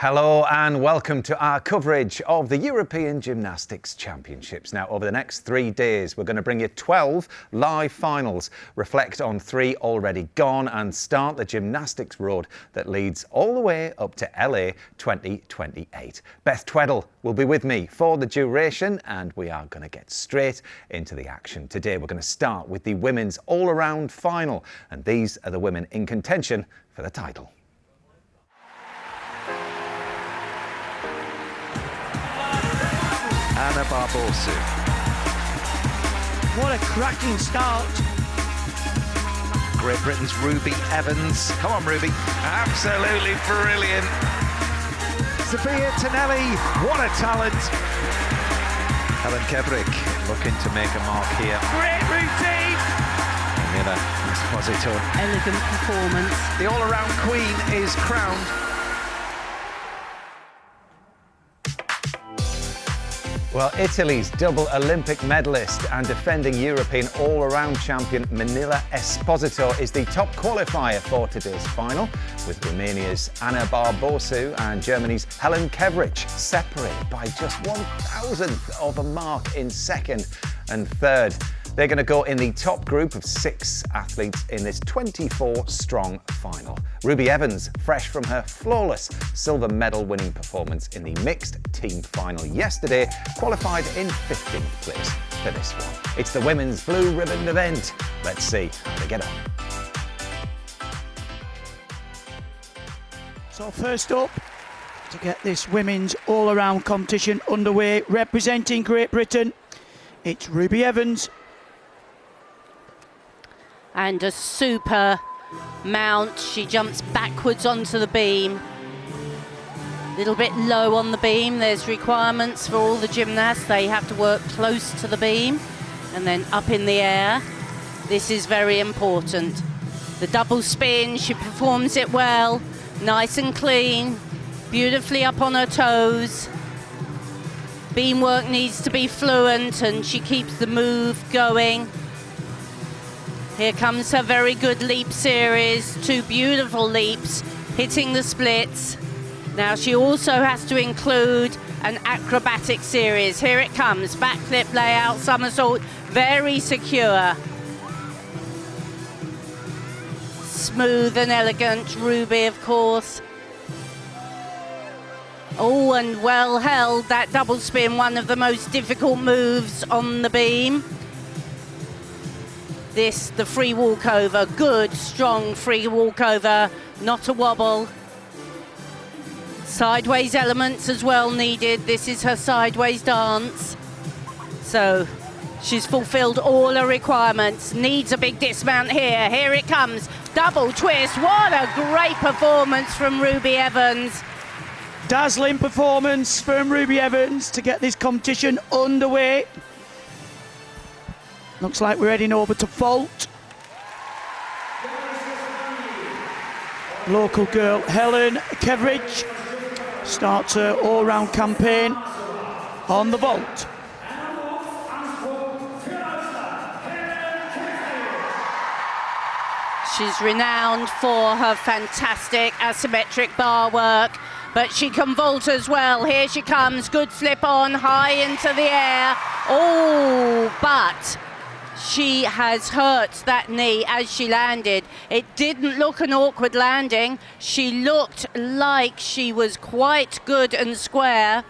Hello and welcome to our coverage of the European Gymnastics Championships. Now, over the next 3 days, we're going to bring you 12 live finals, reflect on 3 already gone and start the gymnastics road that leads all the way up to LA 2028. Beth Tweddle will be with me for the duration and we are going to get straight into the action. Today, we're going to start with the women's all-around final, and these are the women in contention for the title. Anna Barbosu. What a cracking start. Great Britain's Ruby Evans. Come on, Ruby. Absolutely brilliant. Sophia Tonelli. What a talent. Helen Kebrick looking to make a mark here. Great routine. Miller Esposito. Elegant performance. The all-around queen is crowned. Well, Italy's double Olympic medalist and defending European all-around champion Manila Esposito is the top qualifier for today's final, with Romania's Anna Barbosu and Germany's Helen Kebrick separated by just 1,000th of a mark in second and third. They're going to go in the top group of 6 athletes in this 24-strong final. Ruby Evans, fresh from her flawless silver medal winning performance in the mixed team final yesterday, qualified in 15th place for this one. It's the women's blue ribbon event. Let's see how they get on. So first up, to get this women's all-around competition underway, representing Great Britain, it's Ruby Evans. And a super mount. She jumps backwards onto the beam. A little bit low on the beam. There's requirements for all the gymnasts. They have to work close to the beam and then up in the air. This is very important. The double spin, she performs it well. Nice and clean. Beautifully up on her toes. Beam work needs to be fluent and she keeps the move going. Here comes her very good leap series, 2 beautiful leaps, hitting the splits. Now she also has to include an acrobatic series. Here it comes, backflip, layout, somersault, very secure. Smooth and elegant, Ruby of course. Oh, and well held, that double spin, one of the most difficult moves on the beam. This, the free walkover, good, strong free walkover, not a wobble. Sideways elements as well needed. This is her sideways dance. So she's fulfilled all her requirements. Needs a big dismount here. Here it comes. Double twist. What a great performance from Ruby Evans. Dazzling performance from Ruby Evans to get this competition underway. Looks like we're heading over to vault. Local girl Helen Kebrick starts her all-round campaign on the vault. She's renowned for her fantastic asymmetric bar work, but she can vault as well. Here she comes, good flip on, high into the air. Oh, but she has hurt that knee as she landed. It didn't look an awkward landing. She looked like she was quite good and square,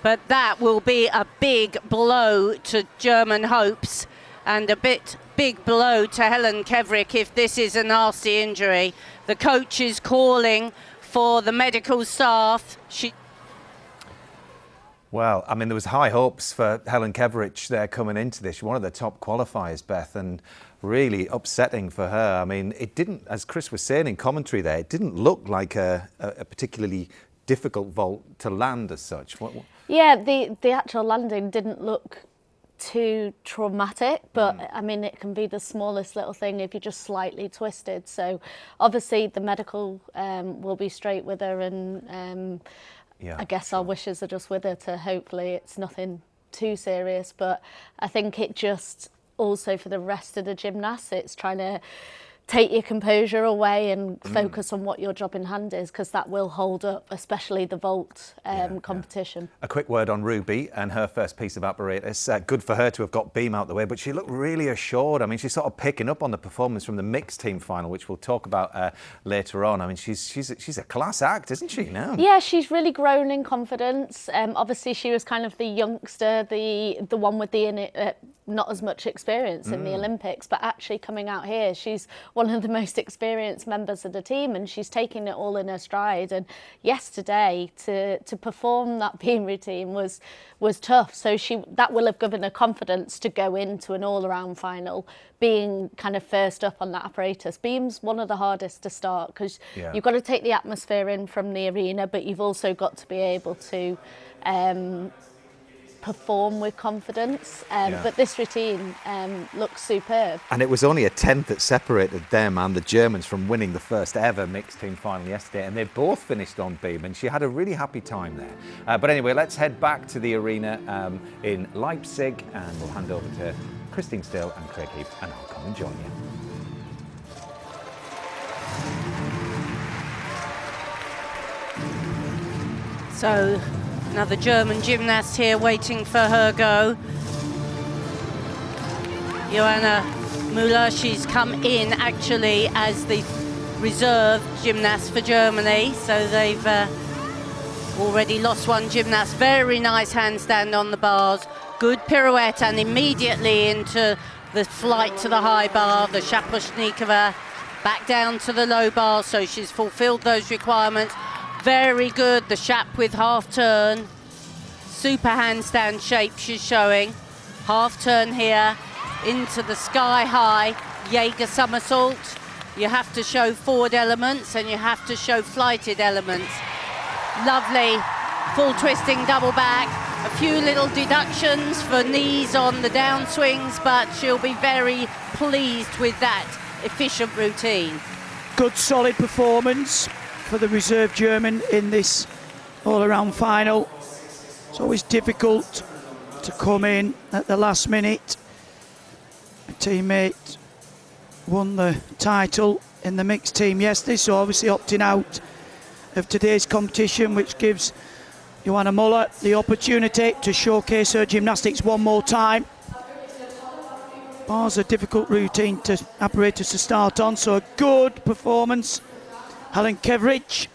but that will be a big blow to German hopes and a big blow to Helen Kebrick if this is a nasty injury. The coach is calling for the medical staff. Well, I mean, there was high hopes for Helen Kebrick there coming into this. She's one of the top qualifiers, Beth, and really upsetting for her. I mean, it didn't, as Chris was saying in commentary there, it didn't look like a particularly difficult vault to land as such. Yeah, the actual landing didn't look too traumatic, but I mean, it can be the smallest little thing if you're just slightly twisted. So obviously the medical will be straight with her, and yeah, I guess our wishes are just with her to hopefully it's nothing too serious. But I think it just also for the rest of the gymnasts, it's trying to take your composure away and focus on what your job in hand is, because that will hold up, especially the vault competition. A quick word on Ruby and her first piece of apparatus. Good for her to have got beam out the way, but she looked really assured. I mean, she's sort of picking up on the performance from the mixed team final, which we'll talk about later on. I mean, she's a class act, isn't she now? Yeah, she's really grown in confidence. Obviously, she was kind of the youngster, the one with the not as much experience in the Olympics, but actually coming out here, she's one of the most experienced members of the team, and she's taking it all in her stride. And yesterday, to perform that beam routine was tough. So that will have given her confidence to go into an all-around final, being kind of first up on that apparatus. Beam's one of the hardest to start, because you've got to take the atmosphere in from the arena, but you've also got to be able to perform with confidence, but this routine looks superb. And it was only a tenth that separated them and the Germans from winning the first ever mixed team final yesterday, and they both finished on beam, and she had a really happy time there. But anyway, let's head back to the arena in Leipzig, and we'll hand over to Christine Still and Craig Heath, and I'll come and join you. So another German gymnast here waiting for her go. Joanna Müller, she's come in actually as the reserve gymnast for Germany. So they've already lost one gymnast. Very nice handstand on the bars. Good pirouette, and immediately into the flight to the high bar, the Shaposhnikova, back down to the low bar. So she's fulfilled those requirements. Very good, the Shap with half turn. Super handstand shape she's showing. Half turn here into the sky high Jaeger somersault. You have to show forward elements and you have to show flighted elements. Lovely full twisting double back. A few little deductions for knees on the downswings, but she'll be very pleased with that efficient routine. Good solid performance for the reserve German in this all-around final. It's always difficult to come in at the last minute. A teammate won the title in the mixed team yesterday, so obviously opting out of today's competition, which gives Joanna Müller the opportunity to showcase her gymnastics one more time. Bar's a difficult routine to apparatus to start on, so a good performance. Helen Kevrich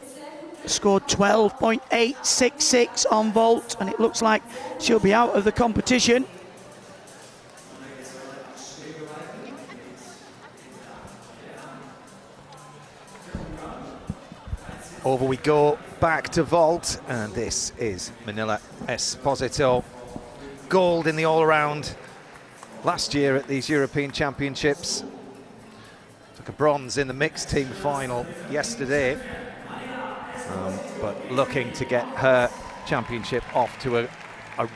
scored 12.866 on vault, and it looks like she'll be out of the competition. Over we go, back to vault, and this is Manila Esposito. Gold in the all-around last year at these European Championships. Took a bronze in the mixed team final yesterday, but looking to get her championship off to a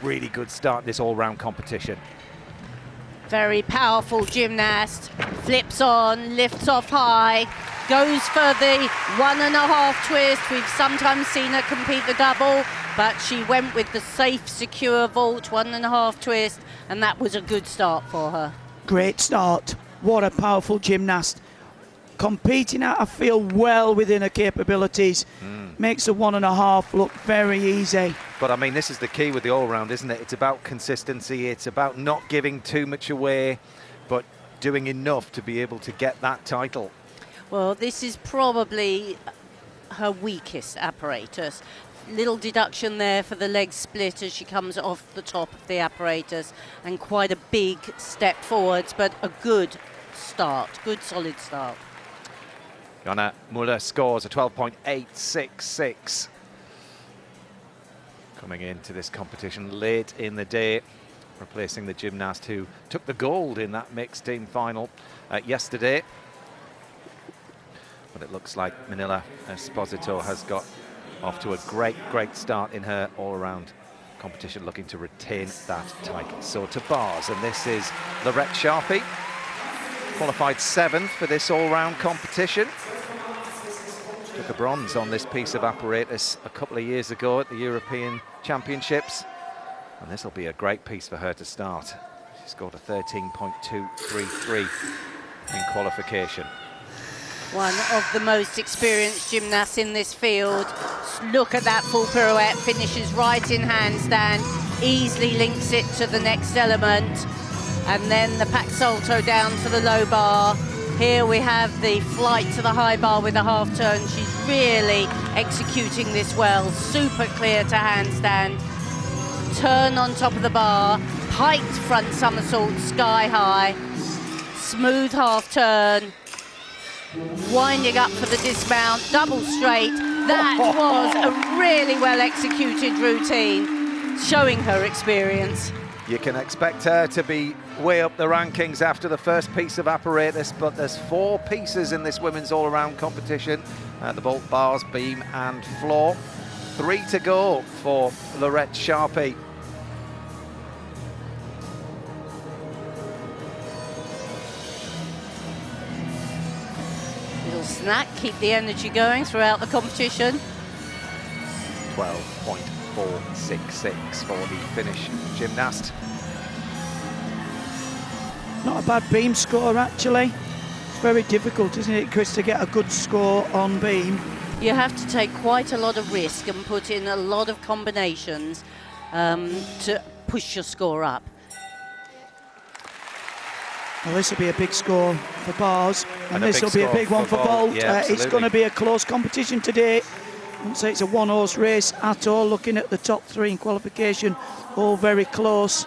really good start this all-round competition. Very powerful gymnast, flips on, lifts off high, goes for the 1.5 twist. We've sometimes seen her compete the double, but she went with the safe, secure vault 1.5 twist, and that was a good start for her. Great start. What a powerful gymnast. Competing out, I feel, well within her capabilities. Makes the 1.5 look very easy. But I mean, this is the key with the all-round, isn't it? It's about consistency. It's about not giving too much away, but doing enough to be able to get that title. Well, this is probably her weakest apparatus. Little deduction there for the leg split as she comes off the top of the apparatus, and quite a big step forwards, but a good start, good solid start. Joanna Müller scores a 12.866. Coming into this competition late in the day, replacing the gymnast who took the gold in that mixed team final yesterday. But it looks like Manila Esposito has got off to a great start in her all-around competition, looking to retain that title. So to bars, and this is Lorette Sharpie, qualified 7th for this all-round competition. Took a bronze on this piece of apparatus a couple of years ago at the European Championships, and this will be a great piece for her to start. She scored a 13.233 in qualification. One of the most experienced gymnasts in this field. Look at that full pirouette, finishes right in handstand, easily links it to the next element, and then the pack salto down to the low bar. Here we have the flight to the high bar with a half turn. She's really executing this well. Super clear to handstand. Turn on top of the bar, piked front somersault sky high, smooth half turn, winding up for the dismount, double straight. That was a really well executed routine, showing her experience. You can expect her to be way up the rankings after the first piece of apparatus, but there's 4 pieces in this women's all-around competition, the vault, bars, beam and floor. 3 to go for Laurette Sharpie. Little snack, keep the energy going throughout the competition. 12.466 for the Finnish gymnast. Not a bad beam score, actually. It's very difficult, isn't it, Chris, to get a good score on beam? You have to take quite a lot of risk and put in a lot of combinations to push your score up. Well, this will be a big score for bars, and a this big will be a score big one for for vault. vault. Yeah, It's going to be a close competition today. I wouldn't say it's a one-horse race at all. Looking at the top 3 in qualification, all very close.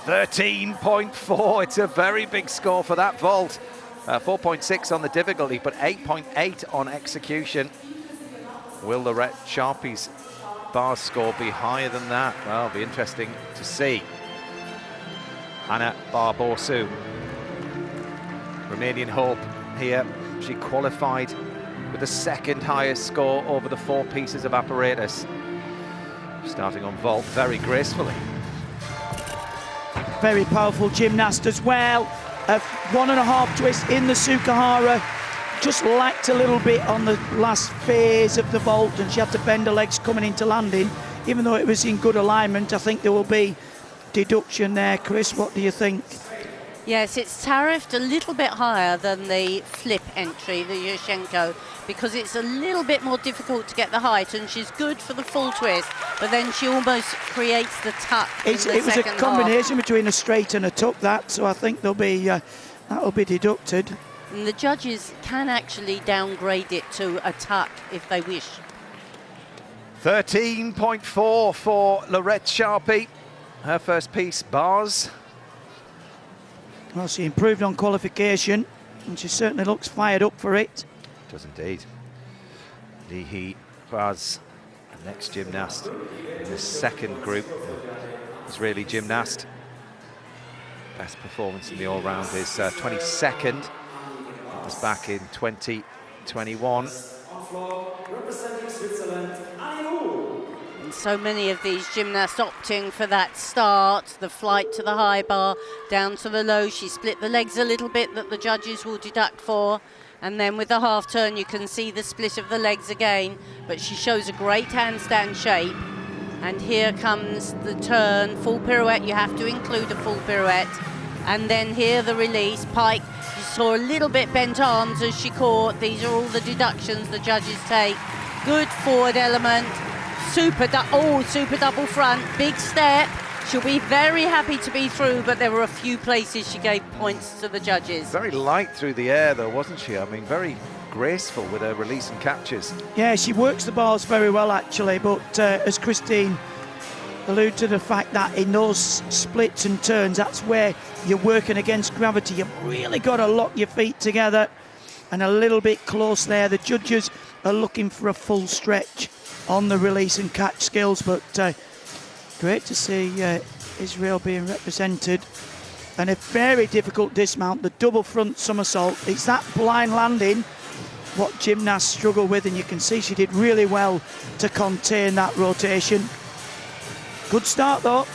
13.4, it's a very big score for that vault. 4.6 on the difficulty, but 8.8 on execution. Will Laurette Sharpie's bar score be higher than that? Well, it'll be interesting to see. Anna Barbosu, Romanian hope here. She qualified with the 2nd highest score over the 4 pieces of apparatus. Starting on vault very gracefully. Very powerful gymnast as well. A 1.5 twist in the Sukahara. Just lacked a little bit on the last phase of the vault, and she had to bend her legs coming into landing. Even though it was in good alignment, I think there will be deduction there. Chris, what do you think? Yes, it's tariffed a little bit higher than the flip entry, the Yushchenko, because it's a little bit more difficult to get the height, and she's good for the full twist, but then she almost creates the tuck in the It was a second combination half. between a straight and a tuck, that, so I think there'll be that'll be deducted. And the judges can actually downgrade it to a tuck if they wish. 13.4 for Laurette Sharpie. Her first piece, bars. Well, she improved on qualification, and she certainly looks fired up for it. Does indeed. Lihi Vaz, the next gymnast in the 2nd group, Israeli gymnast. Best performance in the all-round is 22nd. That was back in 2021. Representing Switzerland, And so many of these gymnasts opting for that start, the flight to the high bar, down to the low. She split the legs a little bit that the judges will deduct for. And then with the half turn, you can see the split of the legs again. But she shows a great handstand shape. And here comes the turn, full pirouette. You have to include a full pirouette. And then here the release, pike. You saw a little bit bent arms as she caught. These are all the deductions the judges take. Good forward element. Super double front, big step. She'll be very happy to be through, but there were a few places she gave points to the judges. Very light through the air though, wasn't she? I mean, very graceful with her release and catches. Yeah, she works the bars very well, actually, but as Christine alluded to the fact that in those splits and turns, that's where you're working against gravity. You've really got to lock your feet together and a little bit close there. The judges are looking for a full stretch on the release and catch skills, but great to see Israel being represented. And a very difficult dismount, the double front somersault. It's that blind landing what gymnasts struggle with, and you can see she did really well to contain that rotation. Good start though.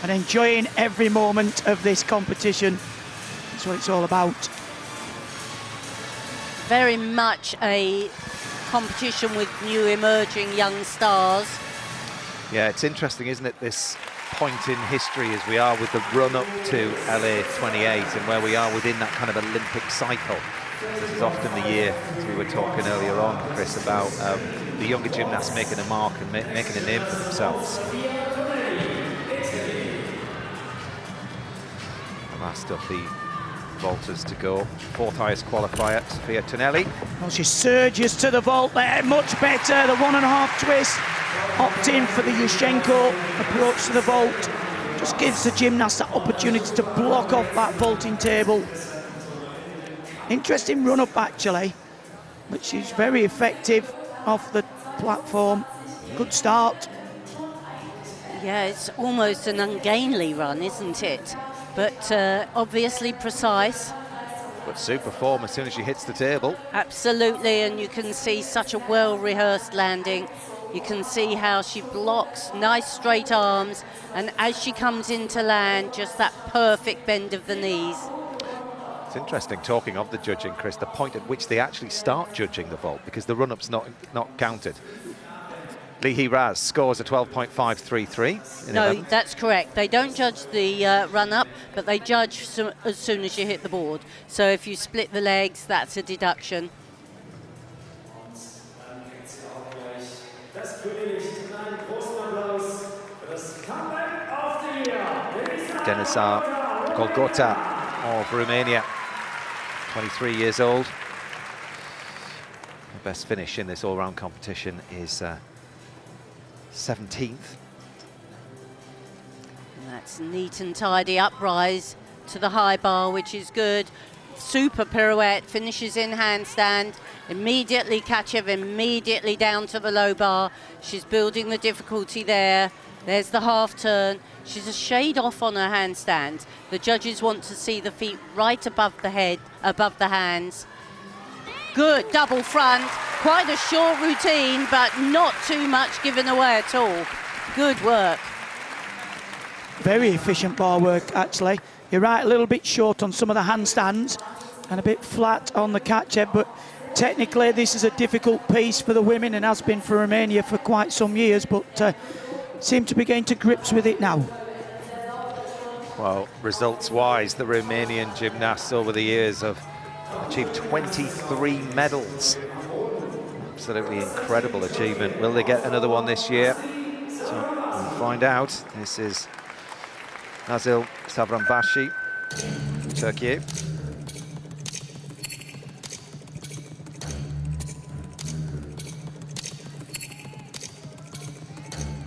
And enjoying every moment of this competition. That's what it's all about. Very much a competition with new emerging young stars. Yeah, it's interesting, isn't it? This point in history as we are with the run-up to LA 28 and where we are within that kind of Olympic cycle. This is often the year, as we were talking earlier on, Chris, about the younger gymnasts making a mark and making a name for themselves. The last of the vaulters to go. Fourth highest qualifier, Sophia Tonelli. Well, she surges to the vault there, much better. The 1.5 twist, opt in for the Yushchenko approach to the vault. Just gives the gymnast that opportunity to block off that vaulting table. Interesting run-up, actually, but she's very effective off the platform. Good start. Yeah, it's almost an ungainly run, isn't it? But obviously precise. But super form as soon as she hits the table. Absolutely, and you can see such a well-rehearsed landing. You can see how she blocks, nice straight arms, and as she comes into land, just that perfect bend of the knees. It's interesting, talking of the judging, Chris, the point at which they actually start judging the vault, because the run-up's not counted. Lee Hee Raz scores a 12.533. No, 11th. that's correct. They don't judge the run-up, but they judge as soon as you hit the board. So if you split the legs, that's a deduction. Denisa Golgota of Romania, 23 years old. Her best finish in this all-round competition is 17th. And that's neat and tidy uprise to the high bar, which is good. Super pirouette, finishes in handstand, immediately Kachev, immediately down to the low bar. She's building the difficulty there. There's the half turn. She's a shade off on her handstand. The judges want to see the feet right above the head, above the hands. Good double front, quite a short routine, but not too much given away at all. Good work. Very efficient bar work, actually. You're right, a little bit short on some of the handstands and a bit flat on the Kachev, but technically this is a difficult piece for the women and has been for Romania for quite some years, but seem to be getting to grips with it now. Well, results-wise, the Romanian gymnasts over the years have achieved 23 medals. Absolutely incredible achievement. Will they get another one this year? So we'll find out. This is Nazil Savrambashi, Turkey.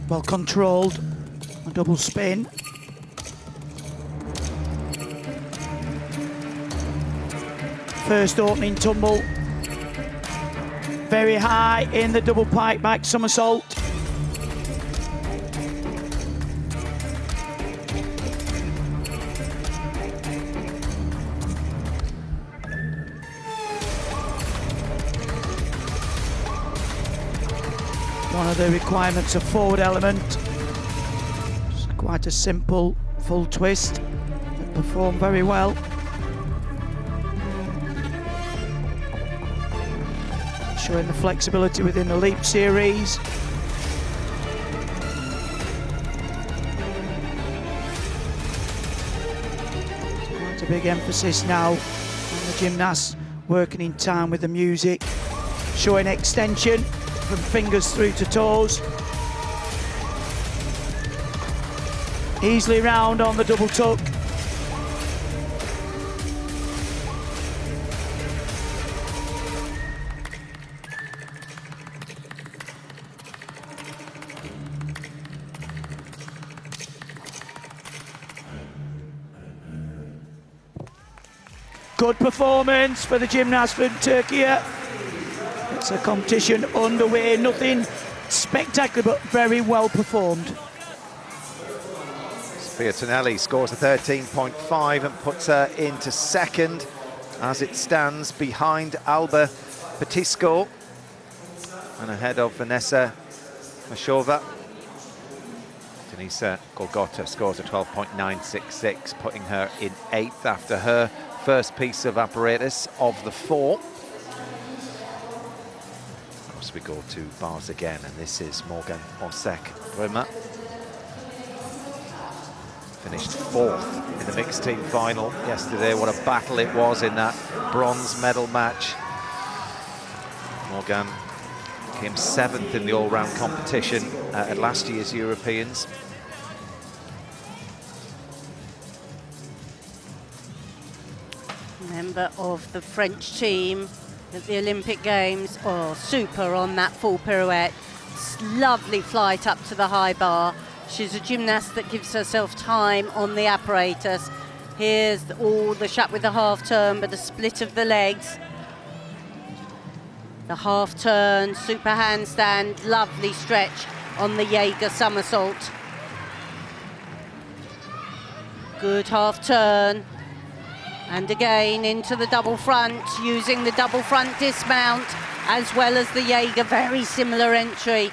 Well controlled, a double spin. First opening tumble. Very high in the double pike back somersault. One of the requirements of forward element. It's quite a simple full twist. They perform very well. Showing the flexibility within the leap series. Quite a big emphasis now on the gymnasts working in time with the music. Showing extension from fingers through to toes. Easily round on the double tuck. Good performance for the gymnast from Turkey. It's a competition underway, nothing spectacular, but very well performed. Sophia Tonelli scores a 13.5 and puts her into second as it stands behind Alba Petisco and ahead of Vanessa Mashova. Denisa Golgota scores a 12.966, putting her in 8th after her first piece of apparatus of the 4. As we go to bars again, and this is Morgan Osek Roma. Finished 4th in the mixed team final yesterday. What a battle it was in that bronze medal match. Morgan came 7th in the all-round competition at last year's Europeans. Member of the French team at the Olympic Games. Oh, super on that full pirouette. Lovely flight up to the high bar. She's a gymnast that gives herself time on the apparatus. Here's all the shot with the half turn, but the split of the legs. The half turn, super handstand, lovely stretch on the Jaeger somersault. Good half turn. And again into the double front, using the double front dismount as well as the Jaeger, very similar entry.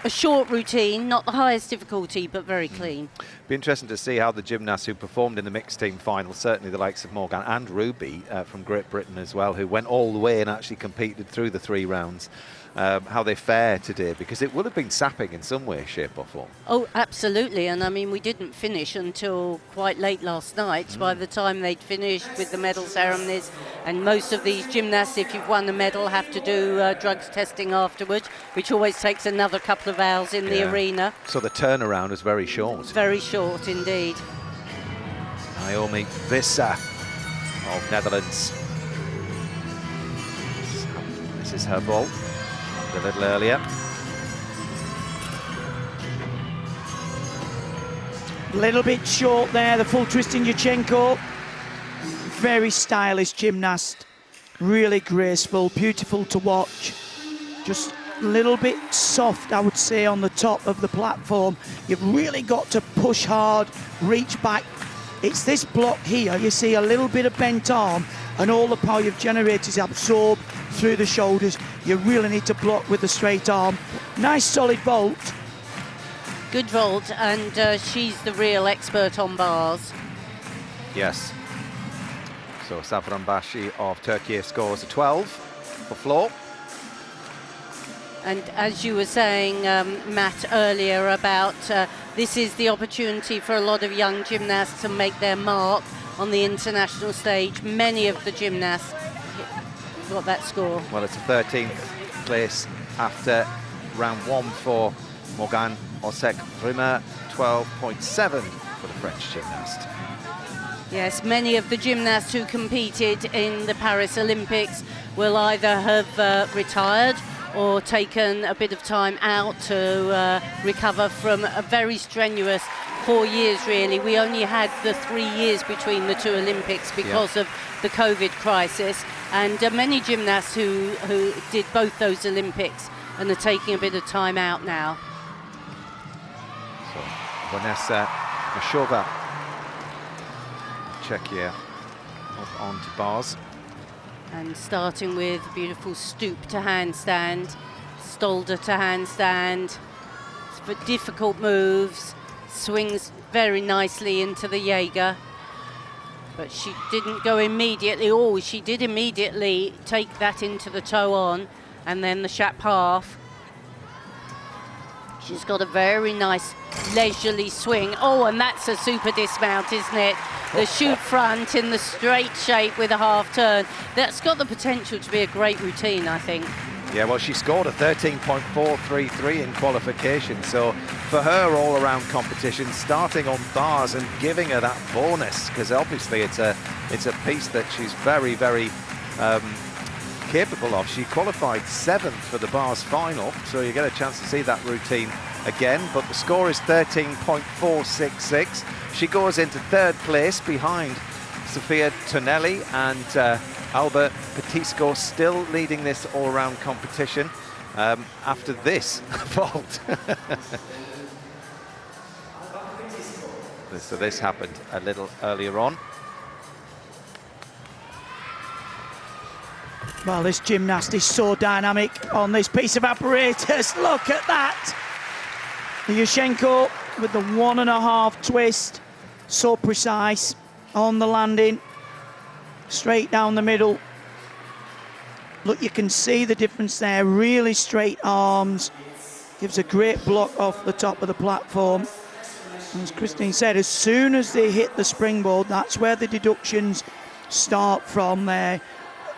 A short routine, not the highest difficulty, but very clean. Be interesting to see how the gymnasts who performed in the mixed team final, certainly the likes of Morgan and Ruby from Great Britain as well, who went all the way and actually competed through the 3 rounds, how they fare today, because it would have been sapping in some way, shape or form. Oh, absolutely. And I mean, we didn't finish until quite late last night. By the time they'd finished with the medal ceremonies, and most of these gymnasts, if you've won a medal, have to do drugs testing afterwards, which always takes another couple of hours in the arena. So the turnaround was very short. Very short indeed. Naomi Visser of Netherlands. This is her ball. A little earlier. A little bit short there, the full twist in Yurchenko. Very stylish gymnast, really graceful, beautiful to watch. Just a little bit soft, I would say, on the top of the platform. You've really got to push hard, reach back. It's this block here, you see a little bit of bent arm, and all the power you've generated is absorbed through the shoulders. You really need to block with the straight arm. Nice solid vault. Good vault, and she's the real expert on bars. Yes. So Safranbashi of Turkey scores a 12 for floor. And as you were saying, Matt, earlier about this is the opportunity for a lot of young gymnasts to make their mark on the international stage. Many of the gymnasts got that score. Well, it's a 13th place after round 1 for Morgan Osek-Riemer, 12.7 for the French gymnast. Yes, many of the gymnasts who competed in the Paris Olympics will either have retired or taken a bit of time out to recover from a very strenuous 4 years, really. We only had the 3 years between the 2 Olympics because of the COVID crisis, and many gymnasts who did both those Olympics and are taking a bit of time out now. So Vanessa Mashova, Czechia, up onto bars. And starting with beautiful stoop to handstand, Stolder to handstand, for difficult moves, swings very nicely into the Jaeger. But she didn't go immediately. Oh, she did immediately take that into the toe on, and then the Shap half. She's got a very nice leisurely swing. Oh, and that's a super dismount, isn't it? The shoot front in the straight shape with a half turn. That's got the potential to be a great routine, I think. Yeah, well, she scored a 13.433 in qualification. So for her all-around competition, starting on bars and giving her that bonus, because obviously it's a piece that she's very, very capable of. She qualified 7th for the bars final, so you get a chance to see that routine again. But the score is 13.466. She goes into 3rd place behind Sofia Tonelli and Alba Petisco, still leading this all-round competition after this vault. So this happened a little earlier on. Well, this gymnast is so dynamic on this piece of apparatus. Look at that. Yurchenko with the 1.5 twist. So precise on the landing. Straight down the middle. Look, you can see the difference there. Really straight arms. Gives a great block off the top of the platform. As Christine said, as soon as they hit the springboard, that's where the deductions start from there.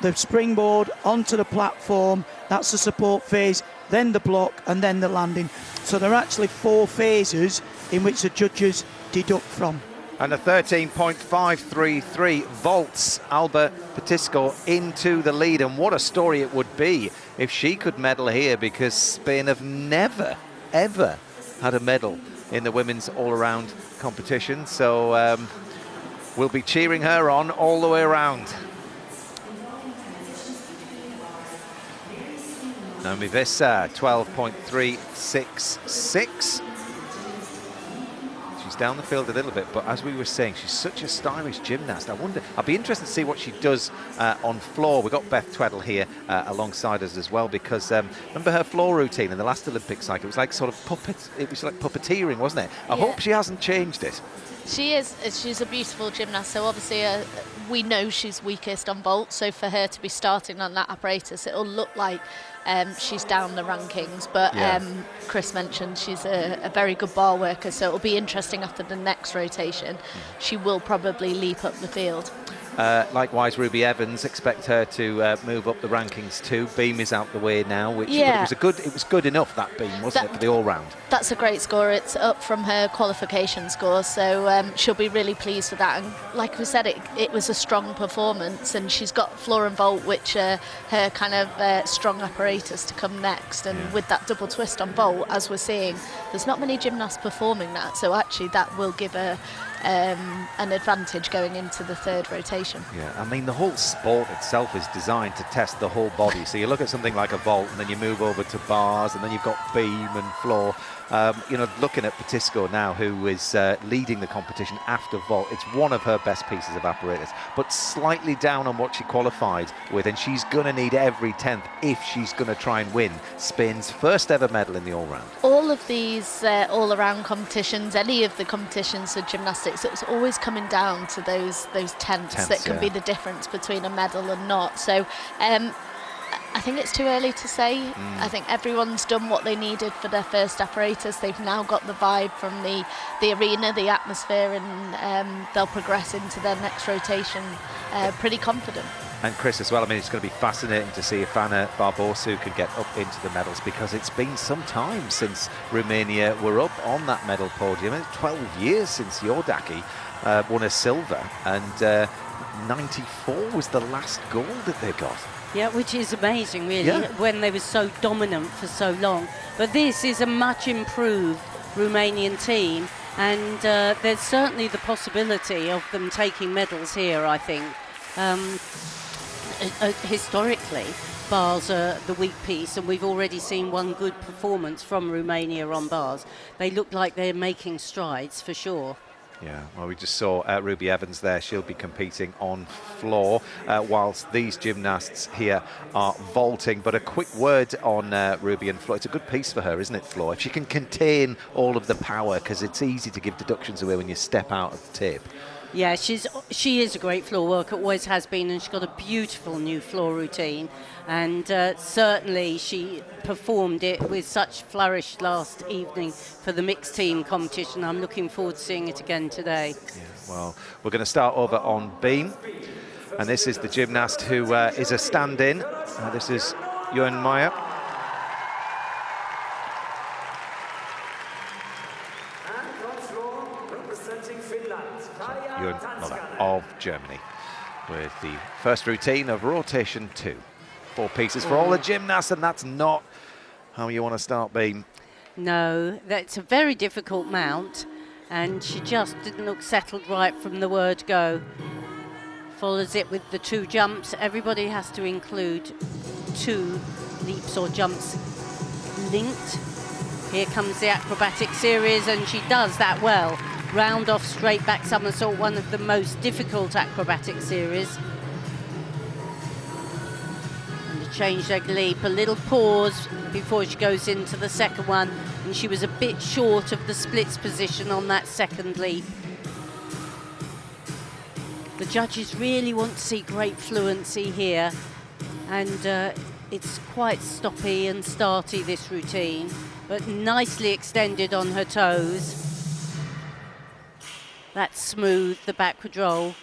The springboard onto the platform, that's the support phase, then the block, and then the landing. So there are actually 4 phases in which the judges deduct from. And a 13.533 vaults Alba Petisco into the lead. And what a story it would be if she could medal here, because Spain have never, ever had a medal in the women's all-around competition. So we'll be cheering her on all the way around. Naomi Vissa, 12.366. She's down the field a little bit, but as we were saying, she's such a stylish gymnast. I'll be interested to see what she does on floor. We've got Beth Tweddle here alongside us as well, because remember her floor routine in the last Olympic cycle? It was like sort of it was like puppeteering, wasn't it? I hope she hasn't changed it. She is. She's a beautiful gymnast, so obviously we know she's weakest on vault, so for her to be starting on that apparatus, it'll look like she's down the rankings, but Chris mentioned she's a very good bar worker, so it'll be interesting after the next rotation. She will probably leap up the field. Likewise, Ruby Evans, expect her to move up the rankings too. Beam is out the way now, which it was good enough, that beam, wasn't it, for the all-round? That's a great score. It's up from her qualification score, so she'll be really pleased with that. And like we said, it was a strong performance, and she's got floor and vault, which are her kind of strong apparatus to come next. And with that double twist on vault, as we're seeing, there's not many gymnasts performing that, so actually that will give her an advantage going into the 3rd rotation. Yeah, I mean, the whole sport itself is designed to test the whole body. So you look at something like a vault, and then you move over to bars, and then you've got beam and floor. You know, looking at Petisco now, who is leading the competition after vault, it's one of her best pieces of apparatus, but slightly down on what she qualified with, and she's going to need every 10th if she's going to try and win Spain's first ever medal in the all-round. All of these all-around competitions, any of the competitions for gymnastics, it's always coming down to those tenths that can be the difference between a medal and not. So I think it's too early to say. I think everyone's done what they needed for their first apparatus. They've now got the vibe from the arena, the atmosphere, and they'll progress into their next rotation pretty confident. And Chris as well, I mean, it's going to be fascinating to see if Anna Barbosu can get up into the medals, because it's been some time since Romania were up on that medal podium. It's 12 years since Iordaki won a silver, and 94 was the last gold that they got. Yeah, which is amazing, really, when they were so dominant for so long. But this is a much improved Romanian team, and there's certainly the possibility of them taking medals here, I think. Historically, bars are the weak piece, and we've already seen one good performance from Romania on bars. They look like they're making strides, for sure. Yeah, well, we just saw Ruby Evans there. She'll be competing on floor, whilst these gymnasts here are vaulting. But a quick word on Ruby and floor. It's a good piece for her, isn't it, floor? If she can contain all of the power, because it's easy to give deductions away when you step out of the tip. Yeah, she is a great floor worker, always has been, and she's got a beautiful new floor routine. And certainly she performed it with such flourish last evening for the mixed team competition. I'm looking forward to seeing it again today. Yeah, well, we're going to start over on beam. And this is the gymnast who is a stand-in. This is Johan Meyer. Of Germany, with the first routine of rotation 2. 4 pieces for all the gymnasts, and that's not how you want to start beam. No, that's a very difficult mount, and she just didn't look settled right from the word go. Follows it with the 2 jumps. Everybody has to include 2 leaps or jumps linked. Here comes the acrobatic series, and she does that well. Round off straight back somersault, one of the most difficult acrobatic series. And a change leg leap, a little pause before she goes into the second one, and she was a bit short of the splits position on that second leap. The judges really want to see great fluency here, and it's quite stoppy and starty, this routine, but nicely extended on her toes. that smooth, the backward roll.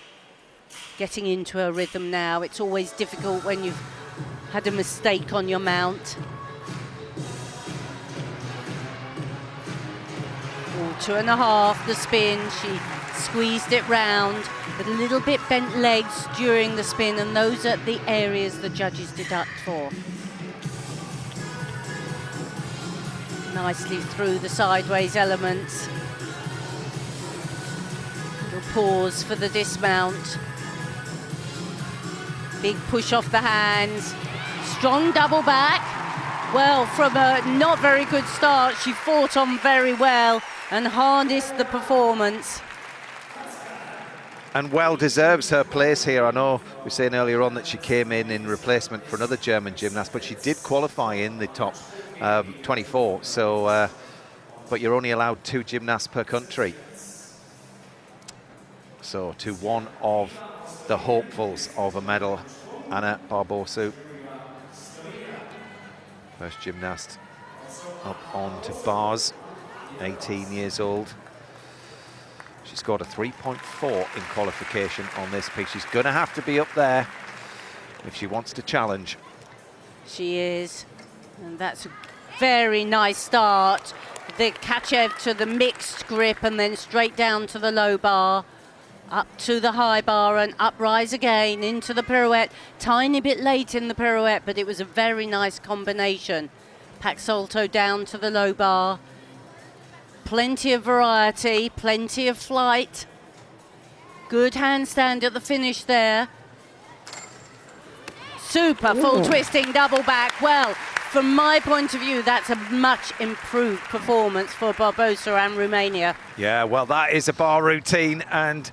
Getting into a rhythm now. It's always difficult when you've had a mistake on your mount. Oh, 2.5, the spin. She squeezed it round, with a little bit bent legs during the spin, and those are the areas the judges deduct for. Nicely through the sideways elements. Little pause for the dismount. Big push off the hands. Strong double back. Well, from a not very good start, she fought on very well and harnessed the performance. And well deserves her place here. I know we were saying earlier on that she came in replacement for another German gymnast, but she did qualify in the top 24. So, but you're only allowed 2 gymnasts per country. So to one of the hopefuls of a medal, Anna Barbosu. First gymnast up onto bars, 18 years old. She scored a 3.4 in qualification on this piece. She's going to have to be up there if she wants to challenge. She is, and that's a very nice start. The Kachev to the mixed grip and then straight down to the low bar. Up to the high bar and uprise again into the pirouette. Tiny bit late in the pirouette, but it was a very nice combination. Pack salto down to the low bar. Plenty of variety, plenty of flight. Good handstand at the finish there. Super full twisting double back. Well, from my point of view, that's a much improved performance for Barbosa and Romania. Yeah, well, that is a bar routine, and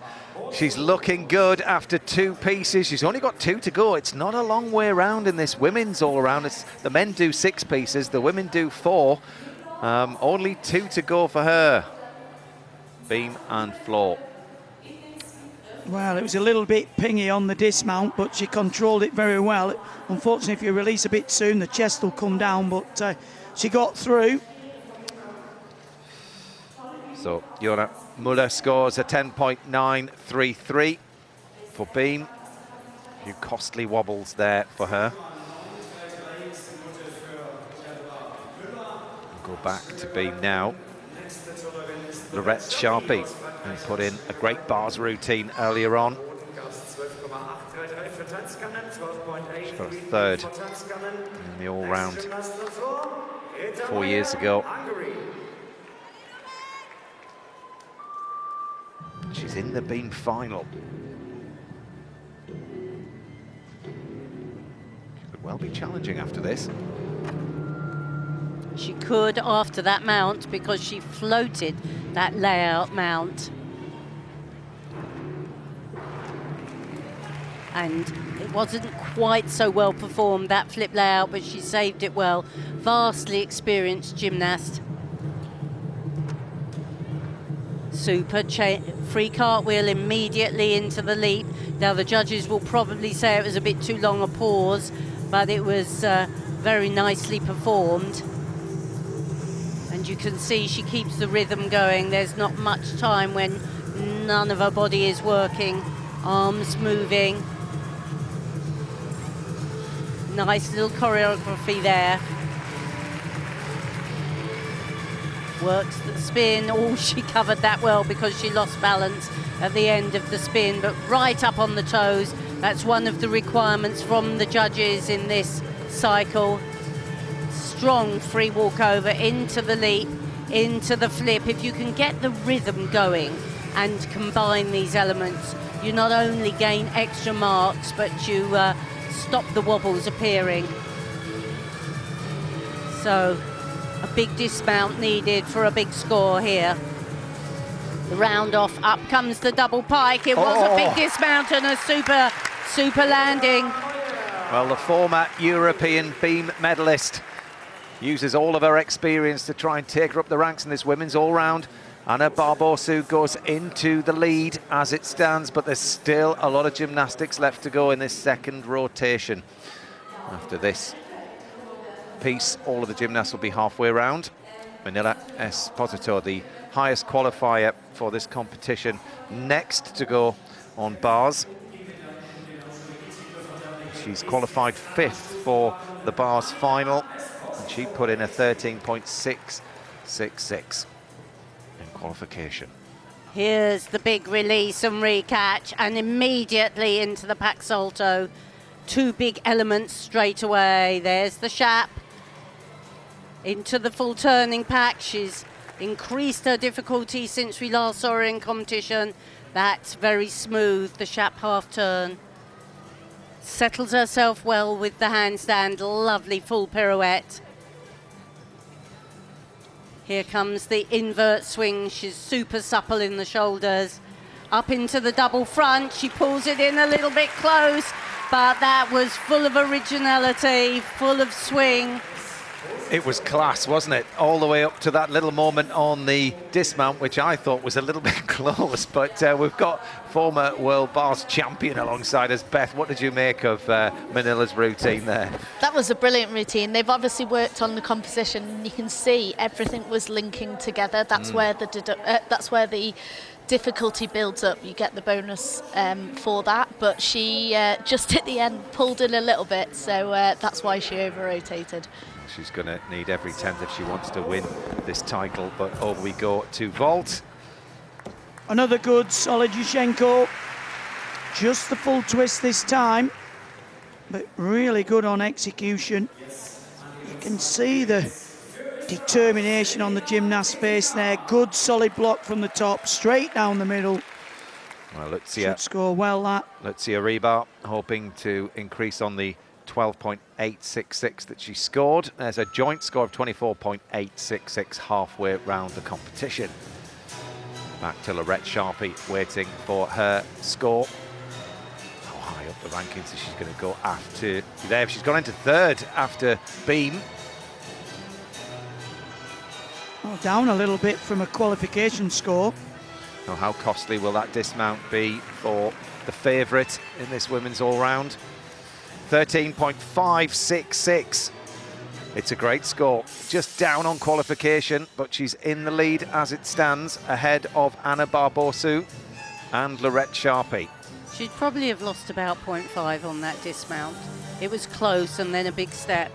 she's looking good after 2 pieces. She's only got 2 to go. It's not a long way around in this women's all-around. The men do 6 pieces, the women do 4. Only 2 to go for her. Beam and floor. Well, it was a little bit pingy on the dismount, but she controlled it very well. Unfortunately, if you release a bit soon, the chest will come down, but she got through. So Jonna Muller scores a 10.933 for beam. A few costly wobbles there for her. Go back to beam now. Lorette Sharpie, who put in a great bars routine earlier on. She got a 3rd in the all-round 4 years ago. She's in the beam final. She could well be challenging after this. She could after that mount because she floated that layout mount. And it wasn't quite so well performed, that flip layout, but she saved it well. Vastly experienced gymnast. Super free cartwheel immediately into the leap. Now the judges will probably say it was a bit too long a pause, but it was very nicely performed. And you can see she keeps the rhythm going. There's not much time when none of her body is working. Arms moving. Nice little choreography there. Works the spin. Oh, she covered that well because she lost balance at the end of the spin, but right up on the toes. That's one of the requirements from the judges in this cycle. Strong free walkover into the leap, into the flip. If you can get the rhythm going and combine these elements, you not only gain extra marks, but you stop the wobbles appearing. So a big dismount needed for a big score here. The round off, up comes the double pike. It was a big dismount and a super landing. Well, the former European beam medalist uses all of her experience to try and take her up the ranks in this women's all-round. Anna Barbosu goes into the lead as it stands, but there's still a lot of gymnastics left to go in this second rotation. After this piece, all of the gymnasts will be halfway around. Manila Esposito, the highest qualifier for this competition, next to go on bars. She's qualified 5th for the bars final, and she put in a 13.666 in qualification. Here's the big release and recatch, and immediately into the pack salto. 2 big elements straight away. There's the Shap into the full turning pack. She's increased her difficulty since we last saw her in competition. That's very smooth, the Shap half turn. Settles herself well with the handstand, lovely full pirouette. Here comes the invert swing. She's super supple in the shoulders. Up into the double front. She pulls it in a little bit close, but that was full of originality, full of swing. It was class, wasn't it? All the way up to that little moment on the dismount, which I thought was a little bit close. But we've got former world bars champion alongside us. Beth, what did you make of Manila's routine there? That was a brilliant routine. They've obviously worked on the composition, and you can see everything was linking together. That's where the difficulty builds up. You get the bonus for that, but she just at the end pulled in a little bit, so that's why she over-rotated. She's going to need every 10th if she wants to win this title, but over we go to vault. Another good, solid Yushchenko. Just the full twist this time, but really good on execution. You can see the determination on the gymnast's face there. Good, solid block from the top, straight down the middle. Well, let's see. Should score well, that. Let's see a rebar, hoping to increase on the 12.866 that she scored. There's a joint score of 24.866 halfway round the competition. Back to Lorette Sharpie, waiting for her score. How high up the rankings is she going to go after there? She's gone into 3rd after Beam. Oh, down a little bit from a qualification score. Now, how costly will that dismount be for the favourite in this women's all-round? 13.566. It's a great score. Just down on qualification, but she's in the lead as it stands, ahead of Anna Barbosu and Lorette Sharpie. She'd probably have lost about 0.5 on that dismount. It was close and then a big step.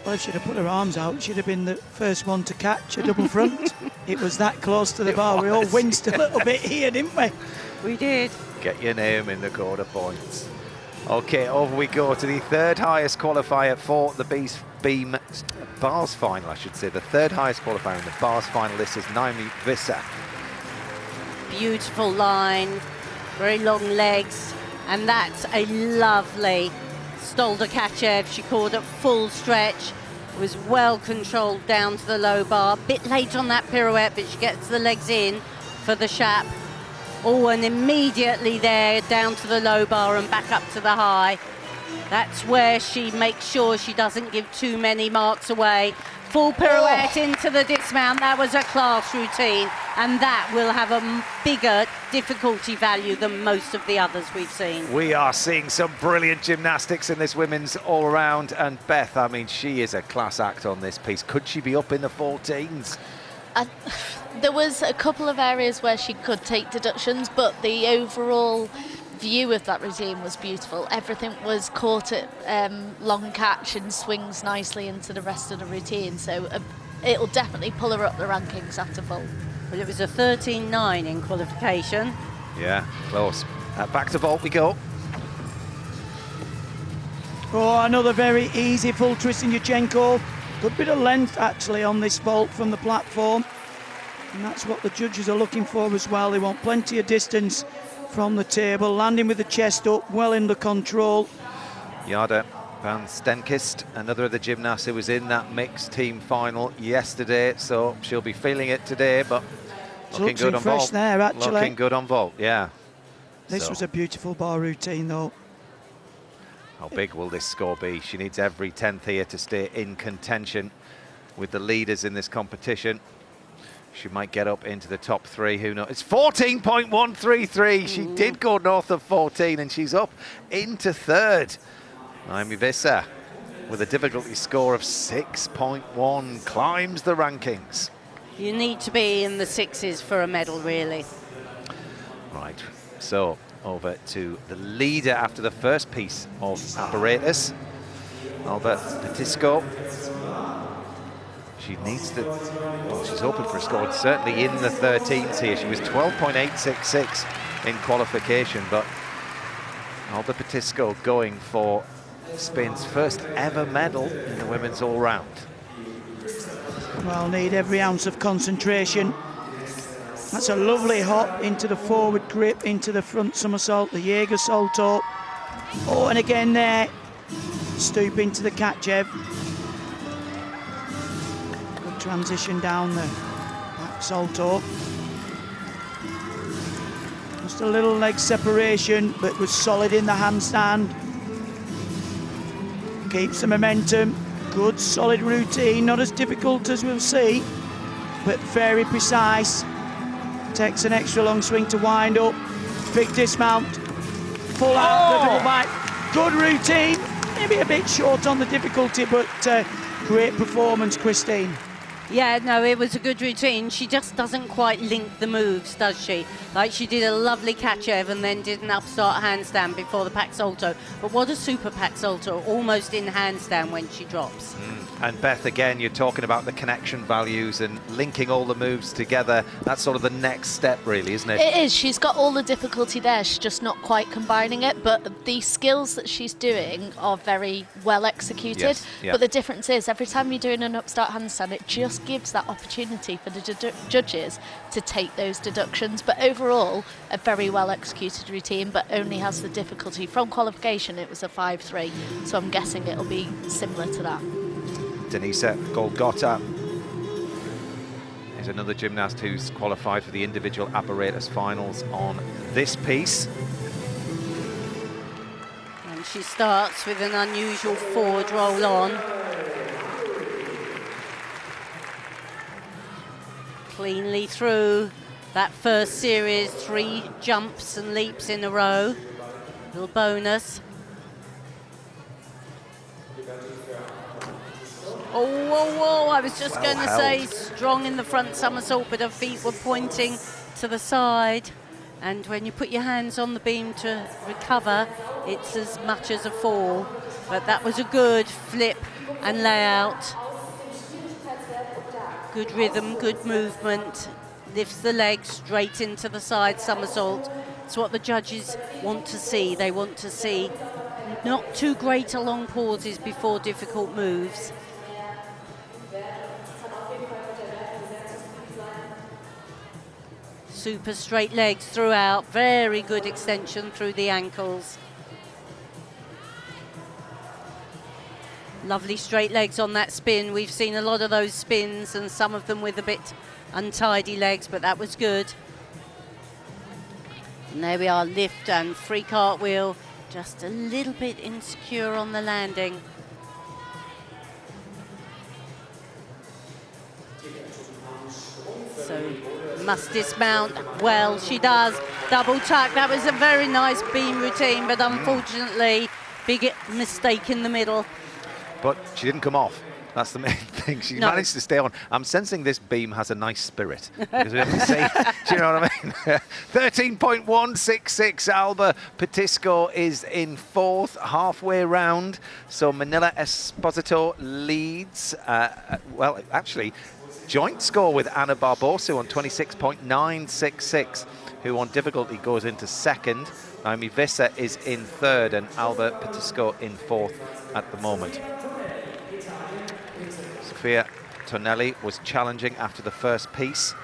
Well, if she'd have put her arms out, she'd have been the first one to catch a double front. It was that close to the bar. We all winced a little bit here, didn't we? We did. Get your name in the quarter points. Okay, over we go to the 3rd highest qualifier for the Beam bars final, I should say. The 3rd highest qualifier in the bars final. This is Naomi Visser. Beautiful line, very long legs, and that's a lovely Stolderkachev. She called it full stretch. It was well controlled down to the low bar. Bit late on that pirouette, but she gets the legs in for the Shap. Oh, and immediately there, down to the low bar and back up to the high. That's where she makes sure she doesn't give too many marks away. Full pirouette into the dismount. That was a class routine, and that will have a bigger difficulty value than most of the others we've seen. We are seeing some brilliant gymnastics in this women's all-around, and Beth, I mean, she is a class act on this piece. Could she be up in the 14s? There was a couple of areas where she could take deductions, but the overall view of that routine was beautiful. Everything was caught at long catch and swings nicely into the rest of the routine, so it'll definitely pull her up the rankings after vault. Well, it was a 13.9 in qualification. Yeah, close. Back to vault we go. Oh, another very easy full twist in Yushchenko. Good bit of length actually on this vault from the platform, and that's what the judges are looking for as well. They want plenty of distance from the table, landing with the chest up, well under control. Jada van Stenkist, another of the gymnasts who was in that mixed team final yesterday, so she'll be feeling it today, but looking good on vault. There, actually. Looking good on vault, yeah. This was a beautiful bar routine, though. How big will this score be? She needs every 10th here to stay in contention with the leaders in this competition. She might get up into the top 3, who knows? It's 14.133. She did go north of 14, and she's up into 3rd. Naomi Visser with a difficulty score of 6.1 climbs the rankings. You need to be in the 6s for a medal, really. Right, so over to the leader after the first piece of apparatus, Alba Petisco. She needs to, well, she's hoping for a score, certainly in the 13s here. She was 12.866 in qualification, but Alba Petisco going for Spain's first ever medal in the women's all-round. Well, need every ounce of concentration. That's a lovely hop into the forward grip, into the front somersault, the Jaeger salto. Oh, and again there, stoop into the Kachev. Good transition down the back salto. Just a little leg separation, but was solid in the handstand. Keeps the momentum. Good, solid routine, not as difficult as we'll see, but very precise. Takes an extra long swing to wind up. Big dismount. Pull out the double back. Good routine. Maybe a bit short on the difficulty, but great performance, Christine. Yeah, no, it was a good routine. She just doesn't quite link the moves, does she? Like, she did a lovely Kachev and then did an upstart handstand before the pack salto. But what a super pack salto, almost in handstand when she drops. And Beth, again, you're talking about the connection values and linking all the moves together. That's sort of the next step, really, isn't it? It is. She's got all the difficulty there. She's just not quite combining it. But the skills that she's doing are very well executed. Yes, yeah. But the difference is, every time you're doing an upstart handstand, it just gives that opportunity for the judges to take those deductions. But overall, a very well executed routine, but only has the difficulty. From qualification, it was a 5-3. So I'm guessing it'll be similar to that. Denisa Golgota is another gymnast who's qualified for the individual apparatus finals on this piece. And she starts with an unusual forward roll on. Cleanly through that first series, 3 jumps and leaps in a row. Little bonus. Oh, whoa, whoa, I was just going to say strong in the front somersault, but her feet were pointing to the side. And when you put your hands on the beam to recover, it's as much as a fall. But that was a good flip and layout. Good rhythm, good movement. Lifts the leg straight into the side somersault. It's what the judges want to see. They want to see not too great a long pauses before difficult moves. Super straight legs throughout, very good extension through the ankles. Lovely straight legs on that spin. We've seen a lot of those spins and some of them with a bit untidy legs, but that was good. And there we are, lift and free cartwheel, just a little bit insecure on the landing. So must dismount. Well, she does. Double tuck. That was a very nice beam routine, but unfortunately, big mistake in the middle. But she didn't come off. That's the main thing. She managed to stay on. I'm sensing this beam has a nice spirit. Because we have to say, do you know what I mean? 13.166. Alba Petisco is in 4th, halfway round. So Manila Esposito leads. Well, actually, joint score with Ana Barbosa on 26.966, who on difficulty goes into 2nd. Naomi Visser is in 3rd and Alba Petisco in 4th at the moment. Sofia Tonelli was challenging after the first piece.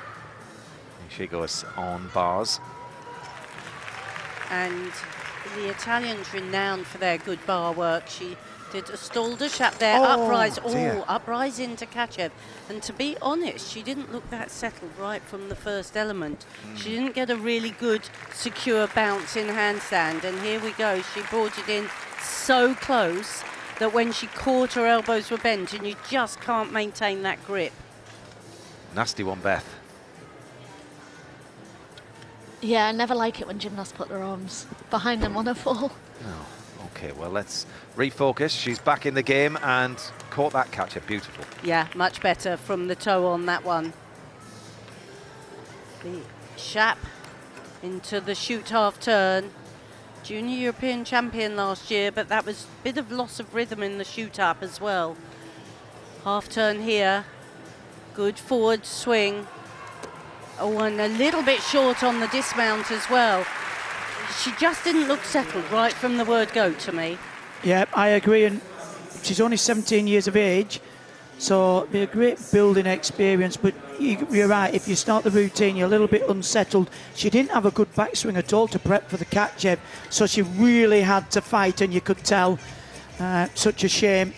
And she goes on bars. And the Italians renowned for their good bar work. She did a Staldish up there, uprise, uprise into Kachev. And to be honest, she didn't look that settled right from the first element. She didn't get a really good, secure bounce in handstand. And here we go, she brought it in so close that when she caught, her elbows were bent, and you just can't maintain that grip. Nasty one, Beth. Yeah, I never like it when gymnasts put their arms behind them on a fall. No. Okay, well, let's refocus. She's back in the game and caught that catcher. Beautiful. Yeah, much better from the toe on that one. The Shap into the shoot half turn. Junior European champion last year, but that was a bit of loss of rhythm in the shoot up as well. Half turn here. Good forward swing. Oh, and a little bit short on the dismount as well. She just didn't look settled right from the word go to me. Yeah, I agree, and she's only 17 years of age, so it'll be a great building experience, but you're right, if you start the routine, you're a little bit unsettled. She didn't have a good backswing at all to prep for the catch, so she really had to fight, and you could tell. Such a shame.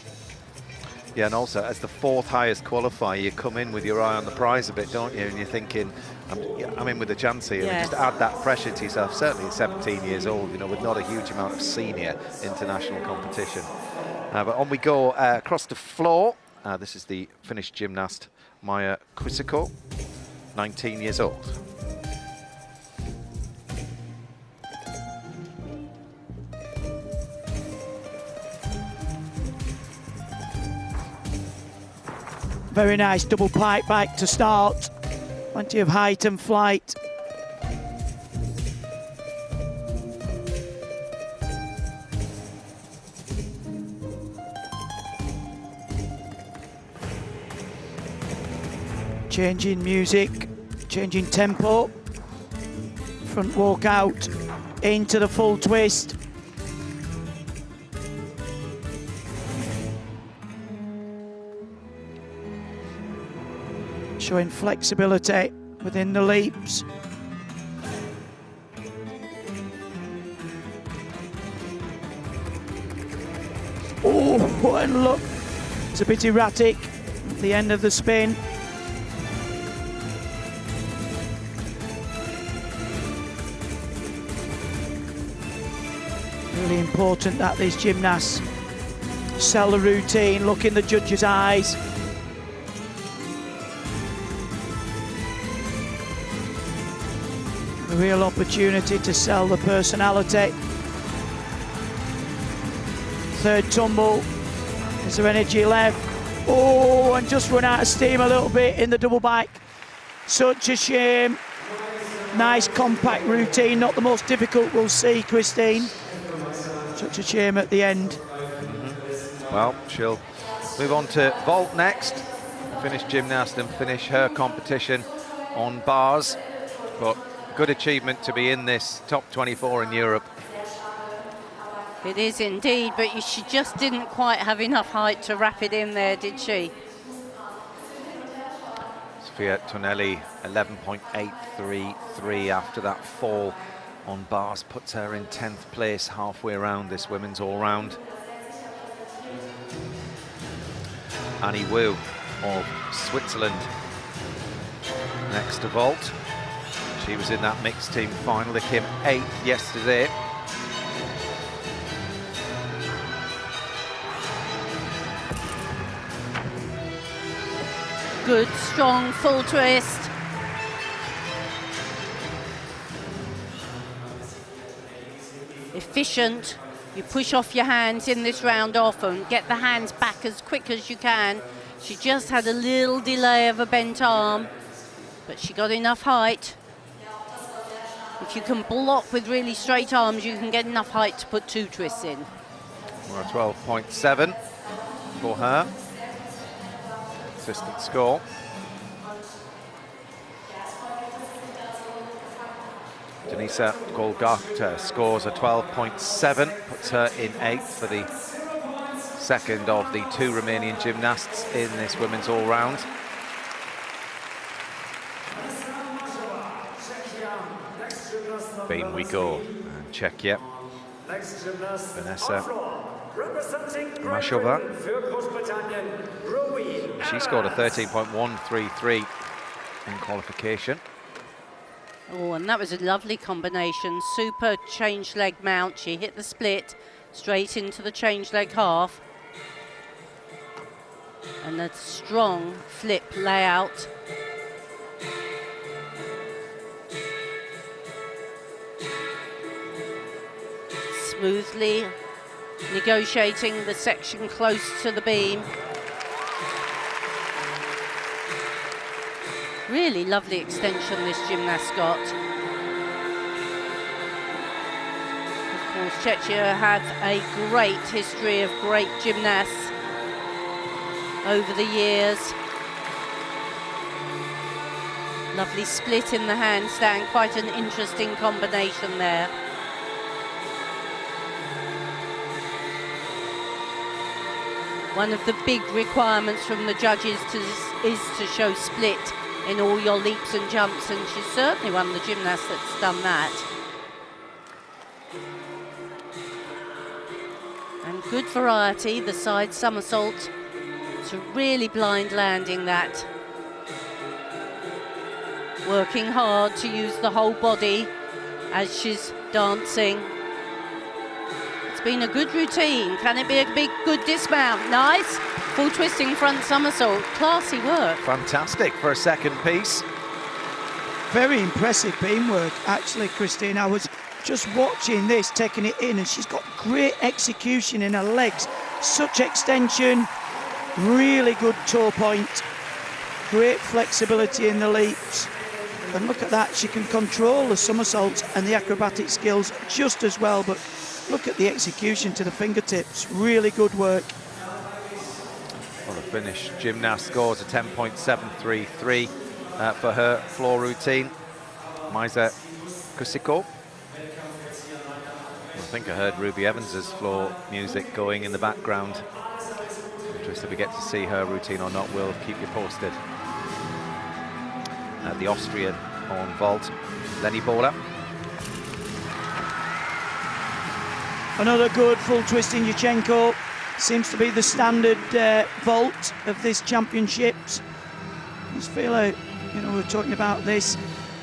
Yeah, and also as the 4th highest qualifier, you come in with your eye on the prize a bit, don't you? And you're thinking, I'm in with a chance here. Yeah. And just add that pressure to yourself, certainly at 17 years old, you know, with not a huge amount of senior international competition. But on we go across the floor. This is the Finnish gymnast Maija Kuusikko, 19 years old. Very nice double pipe back to start. Plenty of height and flight. Changing music, changing tempo. Front walk out, into the full twist. Showing flexibility within the leaps. Oh, and look, it's a bit erratic at the end of the spin. Really important that these gymnasts sell the routine, look in the judges' eyes. A real opportunity to sell the personality. Third tumble. Is there energy left? Oh, and just run out of steam a little bit in the double back. Such a shame. Nice compact routine, not the most difficult, we'll see, Christine. Such a shame at the end. Well, she'll move on to vault next. Finnish gymnast and finish her competition on bars. But good achievement to be in this top 24 in Europe. It is indeed, but she just didn't quite have enough height to wrap it in there, did she? Sofia Tonelli, 11.833 after that fall on bars, puts her in 10th place halfway around this women's all-round. Annie Wu of Switzerland next to vault. She was in that mixed team final. They came 8th yesterday. Good, strong, full twist. Efficient. You push off your hands in this round often. Get the hands back as quick as you can. She just had a little delay of a bent arm, but she got enough height. If you can block with really straight arms, you can get enough height to put 2 twists in. Well, 12.7 for her. Consistent score. Denisa Golgata scores a 12.7, puts her in 8th for the second of the 2 Romanian gymnasts in this women's all-round. Beam we go, and Czechia, Vanessa Mashova. She scored a 13.133 in qualification. Oh, and that was a lovely combination. Super change leg mount. She hit the split straight into the change leg half. And a strong flip layout. Smoothly negotiating the section close to the beam. Really lovely extension this gymnast got. Of course, Czechia have a great history of great gymnasts over the years. Lovely split in the handstand, quite an interesting combination there. One of the big requirements from the judges is to show split in all your leaps and jumps, and she's certainly one of the gymnasts that's done that. And good variety, the side somersault, to really blind landing that. Working hard to use the whole body as she's dancing. It's been a good routine. Can it be a big, good dismount? Nice. Full twisting front somersault. Classy work. Fantastic for a second piece. Very impressive beam work, actually, Christine. I was just watching this, taking it in, and she's got great execution in her legs. Such extension, really good toe point, great flexibility in the leaps. And look at that, she can control the somersaults and the acrobatic skills just as well, but look at the execution to the fingertips. Really good work. Well, the Finnish gymnast scores a 10.733 for her floor routine. Maisa Kusiko. I think I heard Ruby Evans's floor music going in the background. Interested if we get to see her routine or not, we'll keep you posted. The Austrian on vault, Lenny Bowler. Another good full twist in Yurchenko. Seems to be the standard vault of this championships. I just feel like, we're talking about this,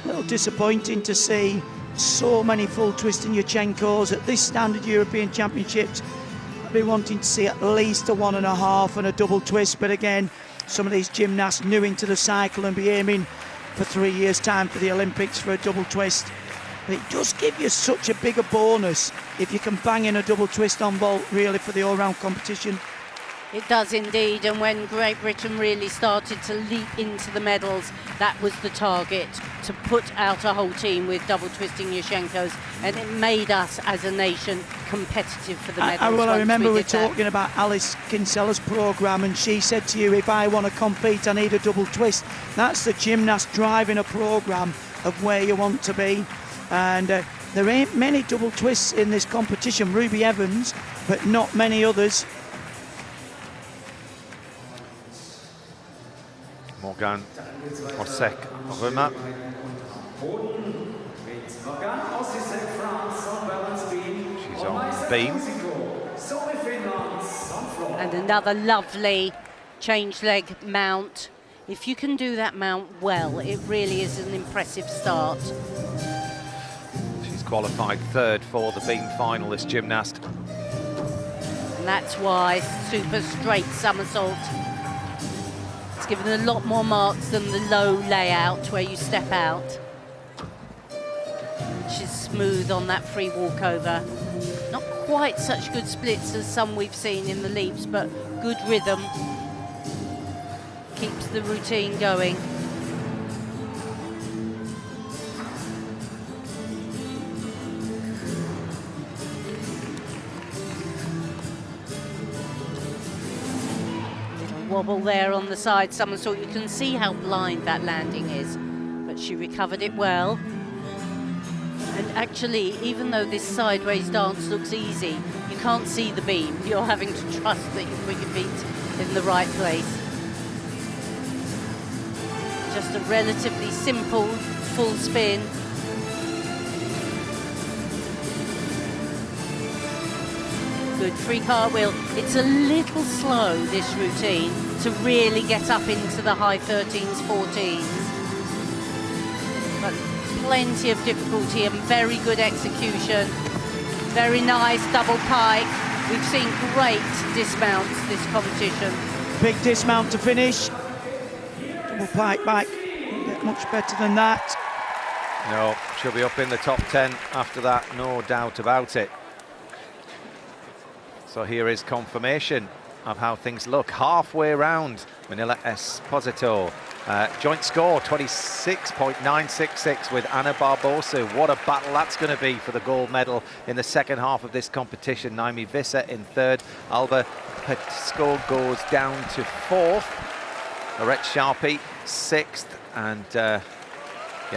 a little disappointing to see so many full twisting Yurchenkos at this standard European Championships. I'd be wanting to see at least a 1.5 and a double twist, but again, some of these gymnasts new into the cycle and be aiming for 3 years' time for the Olympics for a double twist. But it does give you such a bigger bonus if you can bang in a double twist on vault, really, for the all-round competition. It does indeed, and when Great Britain really started to leap into the medals, that was the target, to put out a whole team with double twisting Yurchenkos, and it made us as a nation competitive for the medals. I remember we were talking about Alice Kinsella's programme, and she said to you, if I want to compete, I need a double twist. That's the gymnast driving a programme of where you want to be. And there ain't many double twists in this competition. Ruby Evans, but not many others. Morgan Osek Römer. She's on beam. And another lovely change leg mount. If you can do that mount well, it really is an impressive start. She's qualified third for the beam final, this gymnast. And that's why super straight somersault. It's given a lot more marks than the low layout where you step out. She's smooth on that free walkover. Not quite such good splits as some we've seen in the leaps, but good rhythm. Keeps the routine going. Wobble there on the side somersault. You can see how blind that landing is, but she recovered it well. And actually, even though this sideways dance looks easy, you can't see the beam. You're having to trust that you put your feet in the right place. Just a relatively simple full spin. Good free cartwheel. It's a little slow, this routine, to really get up into the high 13s, 14s. But plenty of difficulty and very good execution. Very nice double pike. We've seen great dismounts this competition. Big dismount to finish. Double pike back. Won't get much better than that. No, she'll be up in the top 10 after that, no doubt about it. So here is confirmation of how things look halfway round. Manila Esposito Joint score 26.966 with Anna Barbosa. What a battle that's going to be for the gold medal in the second half of this competition. Naomi Visser in third. Alba Petsko goes down to fourth. Lorette Sharpie sixth, and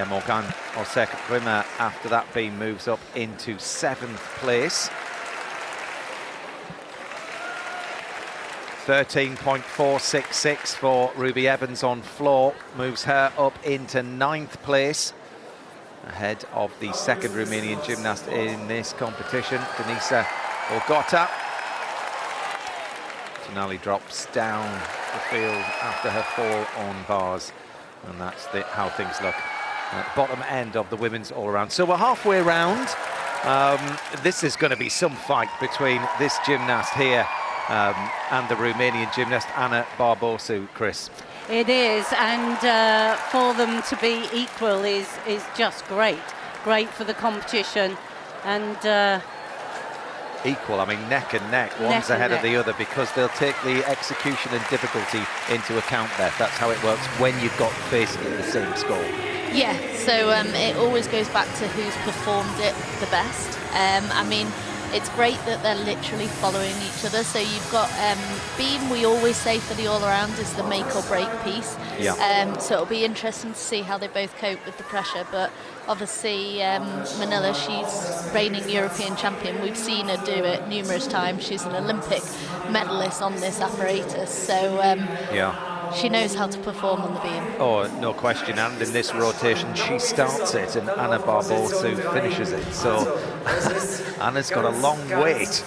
Morgan Osek-Rimmer after that beam moves up into seventh place. 13.466 for Ruby Evans on floor, moves her up into ninth place, ahead of the second Romanian gymnast in this competition, Denisa Olgota. Tonali drops down the field after her fall on bars, and that's how things look at the bottom end of the women's all-around. So we're halfway round. This is going to be some fight between this gymnast here and the Romanian gymnast Anna Barbosu, Chris. It is, and for them to be equal is just great for the competition. And equal, I mean neck and neck, one's ahead of the other, because they'll take the execution and difficulty into account there. That's how it works when you've got basically the same score. Yeah, so it always goes back to who's performed it the best. I mean, it's great that they're literally following each other. So you've got beam, we always say for the all-around, is the make or break piece. Yeah. So it'll be interesting to see how they both cope with the pressure. But obviously, Manila, she's reigning European champion. We've seen her do it numerous times. She's an Olympic medalist on this apparatus. So she knows how to perform on the beam. Oh, no question. And in this rotation, she starts it and Anna Barbosu finishes it. So Anna's got a long wait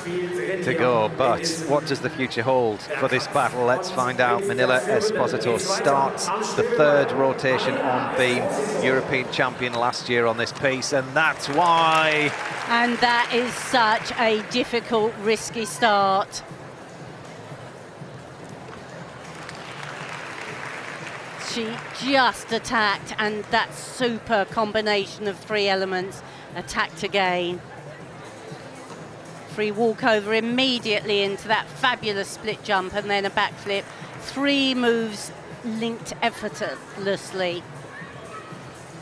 to go. But what does the future hold for this battle? Let's find out. Manila Esposito starts the third rotation on beam. European champion last year on this piece, and that's why. And that is such a difficult, risky start. She just attacked, and that super combination of three elements attacked again. Free walkover immediately into that fabulous split jump, and then a backflip. Three moves linked effortlessly.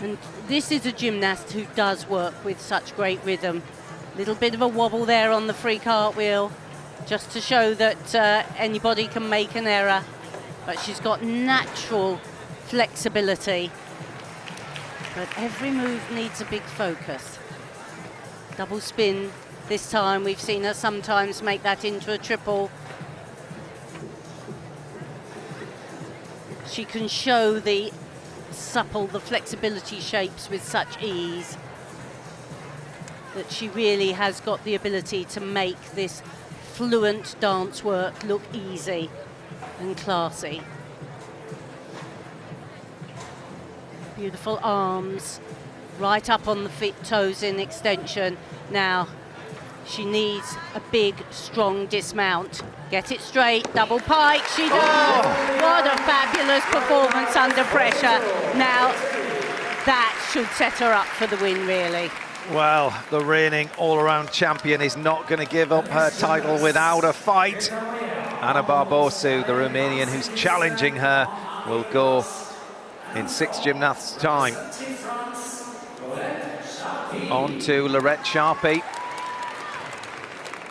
And this is a gymnast who does work with such great rhythm. Little bit of a wobble there on the free cartwheel, just to show that anybody can make an error. But she's got natural flexibility, but every move needs a big focus. Double spin this time. We've seen her sometimes make that into a triple. She can show the flexibility shapes with such ease that she really has got the ability to make this fluent dance work look easy and classy. Beautiful arms, right up on the toes in extension. Now, she needs a big, strong dismount. Get it straight, double pike, she does. What a fabulous performance under pressure. Now, that should set her up for the win, really. Well, the reigning all-around champion is not going to give up her title without a fight. Anna Barbosu, the Romanian who's challenging her, will go in 6 gymnasts' time. On to Lorette Sharpie,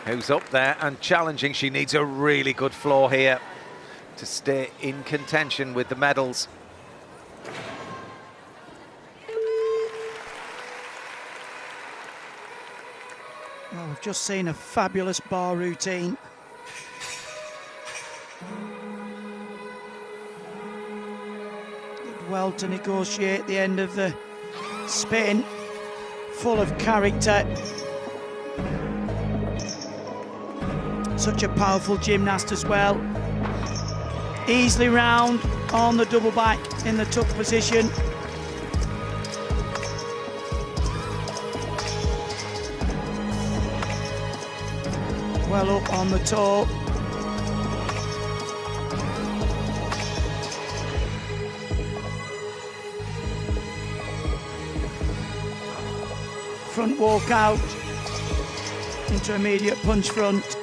who's up there and challenging. She needs a really good floor here to stay in contention with the medals. Well, we've just seen a fabulous bar routine. Did well to negotiate the end of the spin. Full of character. Such a powerful gymnast as well. Easily round on the double back in the tuck position. Well up on the toe. Front walk out, intermediate punch front.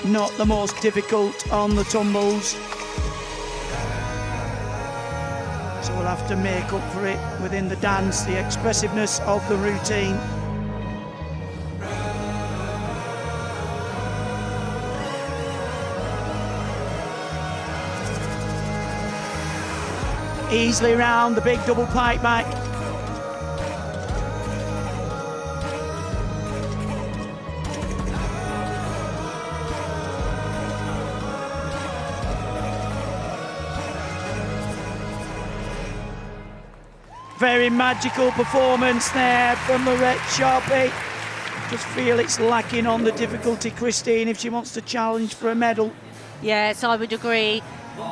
Not the most difficult on the tumbles. we'll have to make up for it within the dance, the expressiveness of the routine. Easily round the big double pipe back. Very magical performance there from Lorette Sharpie. Just feel it's lacking on the difficulty, Christine, if she wants to challenge for a medal. Yes, I would agree.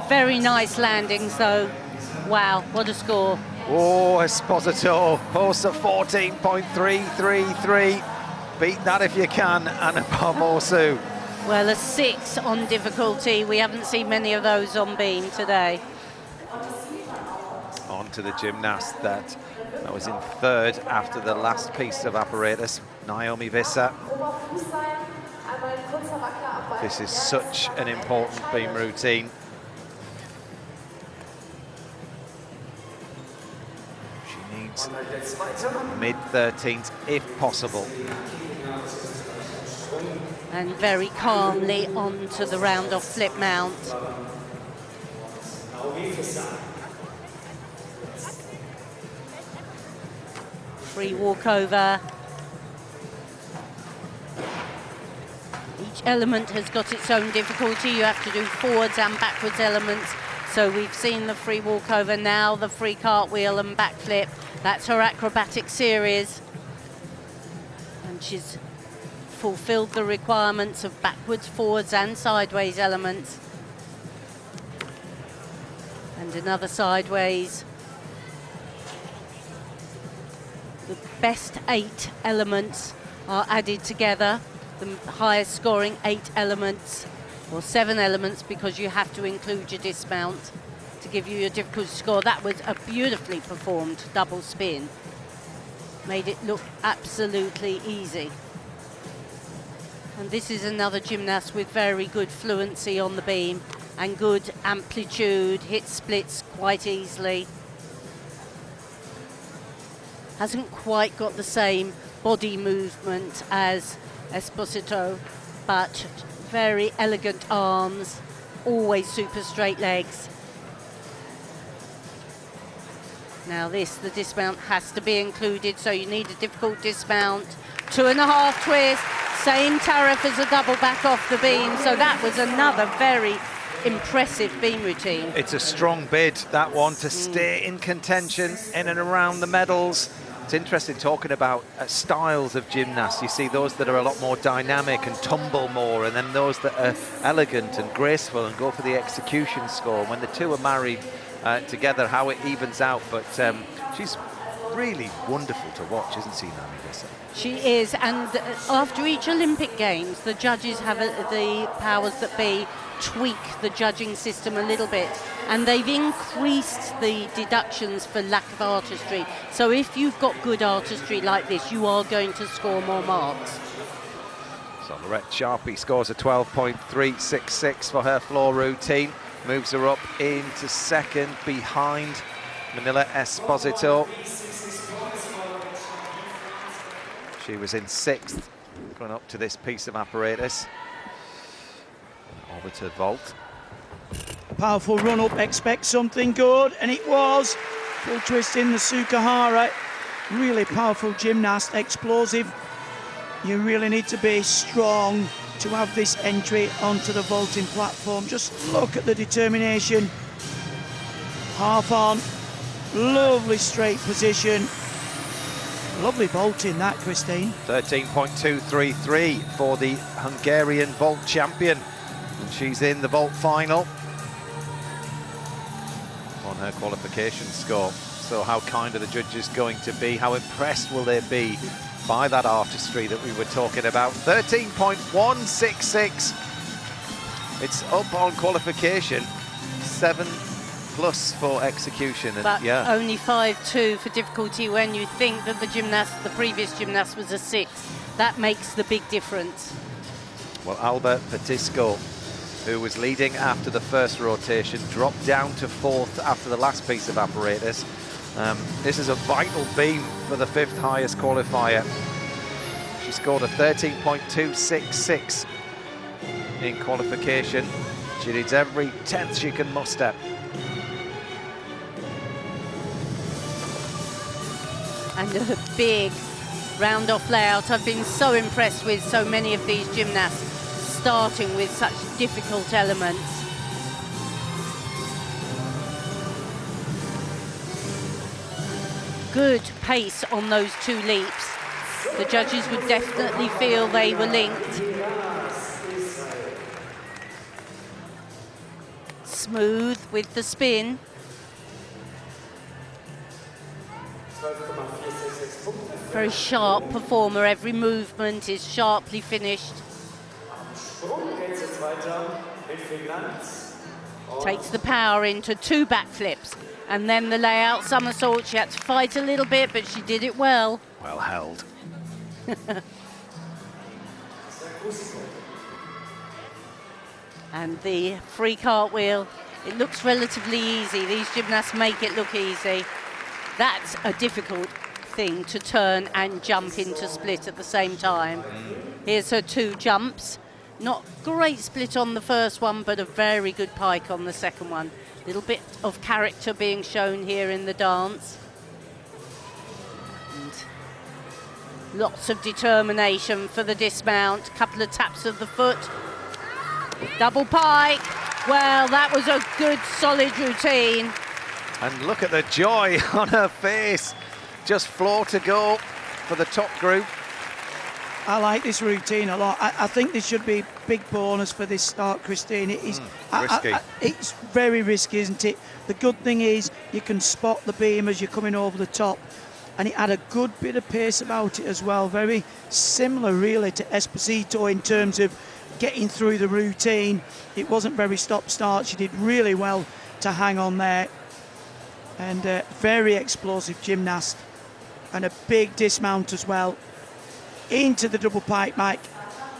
Very nice landings though. Wow, what a score. Oh, Esposito posts a 14.333. Beat that if you can, Anna Barmosu. Well, a 6 on difficulty. We haven't seen many of those on beam today. On to the gymnast that was in third after the last piece of apparatus, Naomi Visser. This is such an important beam routine. She needs mid-13s if possible. And very calmly on to the round-off flip mount. Free walkover. Each element has got its own difficulty. You have to do forwards and backwards elements. So we've seen the free walkover, now the free cartwheel and backflip. That's her acrobatic series. And she's fulfilled the requirements of backwards, forwards and sideways elements. And another sideways. The best 8 elements are added together. The highest scoring 8 elements, or 7 elements, because you have to include your dismount to give you your difficulty score. That was a beautifully performed double spin. Made it look absolutely easy. And this is another gymnast with very good fluency on the beam and good amplitude, hits splits quite easily. Hasn't quite got the same body movement as Esposito, but very elegant arms, always super straight legs. Now this, the dismount has to be included, so you need a difficult dismount. 2.5 twist, same tariff as a double back off the beam, so that was another very impressive beam routine. It's a strong bid, that one, to stay in contention in and around the medals. It's interesting talking about styles of gymnasts. You see those that are a lot more dynamic and tumble more, and then those that are elegant and graceful and go for the execution score. When the two are married together, how it evens out. But she's really wonderful to watch, isn't she, Naomi Visser? She is, and after each Olympic Games, the judges have the powers that be tweak the judging system a little bit, and they've increased the deductions for lack of artistry. So if you've got good artistry like this, you are going to score more marks. So Lorette Sharpie scores a 12.366 for her floor routine, moves her up into second behind Manila Esposito. She was in 6th going up to this piece of apparatus. Orbiter vault. Powerful run up, expect something good, and it was. Full twist in the Sukahara. Really powerful gymnast, explosive. You really need to be strong to have this entry onto the vaulting platform. Just look at the determination. Half on, lovely straight position. Lovely vaulting that, Christine. 13.233 for the Hungarian vault champion. And she's in the vault final on her qualification score. So how kind are the judges going to be? How impressed will they be by that artistry that we were talking about? 13.166. It's up on qualification. 7+ for execution. And But yeah, only 5.2 for difficulty when you think that the previous gymnast was a 6. That makes the big difference. well, Alba Petisco who was leading after the first rotation, dropped down to 4th after the last piece of apparatus. This is a vital beam for the 5th highest qualifier. She scored a 13.266 in qualification. She needs every 10th she can muster. And a big round-off layout. I've been so impressed with so many of these gymnasts starting with such difficult elements. Good pace on those 2 leaps. The judges would definitely feel they were linked. Smooth with the spin. Very sharp performer, every movement is sharply finished. Takes the power into 2 backflips and then the layout somersault. She had to fight a little bit, but she did it well. Well held. And the free cartwheel, it looks relatively easy. These gymnasts make it look easy. That's a difficult thing, to turn and jump into split at the same time. Here's her 2 jumps. Not great split on the first one, but a very good pike on the second one. Little bit of character being shown here in the dance. And lots of determination for the dismount. Couple of taps of the foot. Double pike. Well, that was a good, solid routine. And look at the joy on her face. Just floor to go for the top group. I like this routine a lot. I think this should be big bonus for this start, Christine. It is risky. It's very risky, isn't it? The good thing is you can spot the beam as you're coming over the top, and it had a good bit of pace about it as well. Very similar, really, to Esposito in terms of getting through the routine. It wasn't very stop-start. She did really well to hang on there, and very explosive gymnast, and a big dismount as well. Into the double pike, Mike.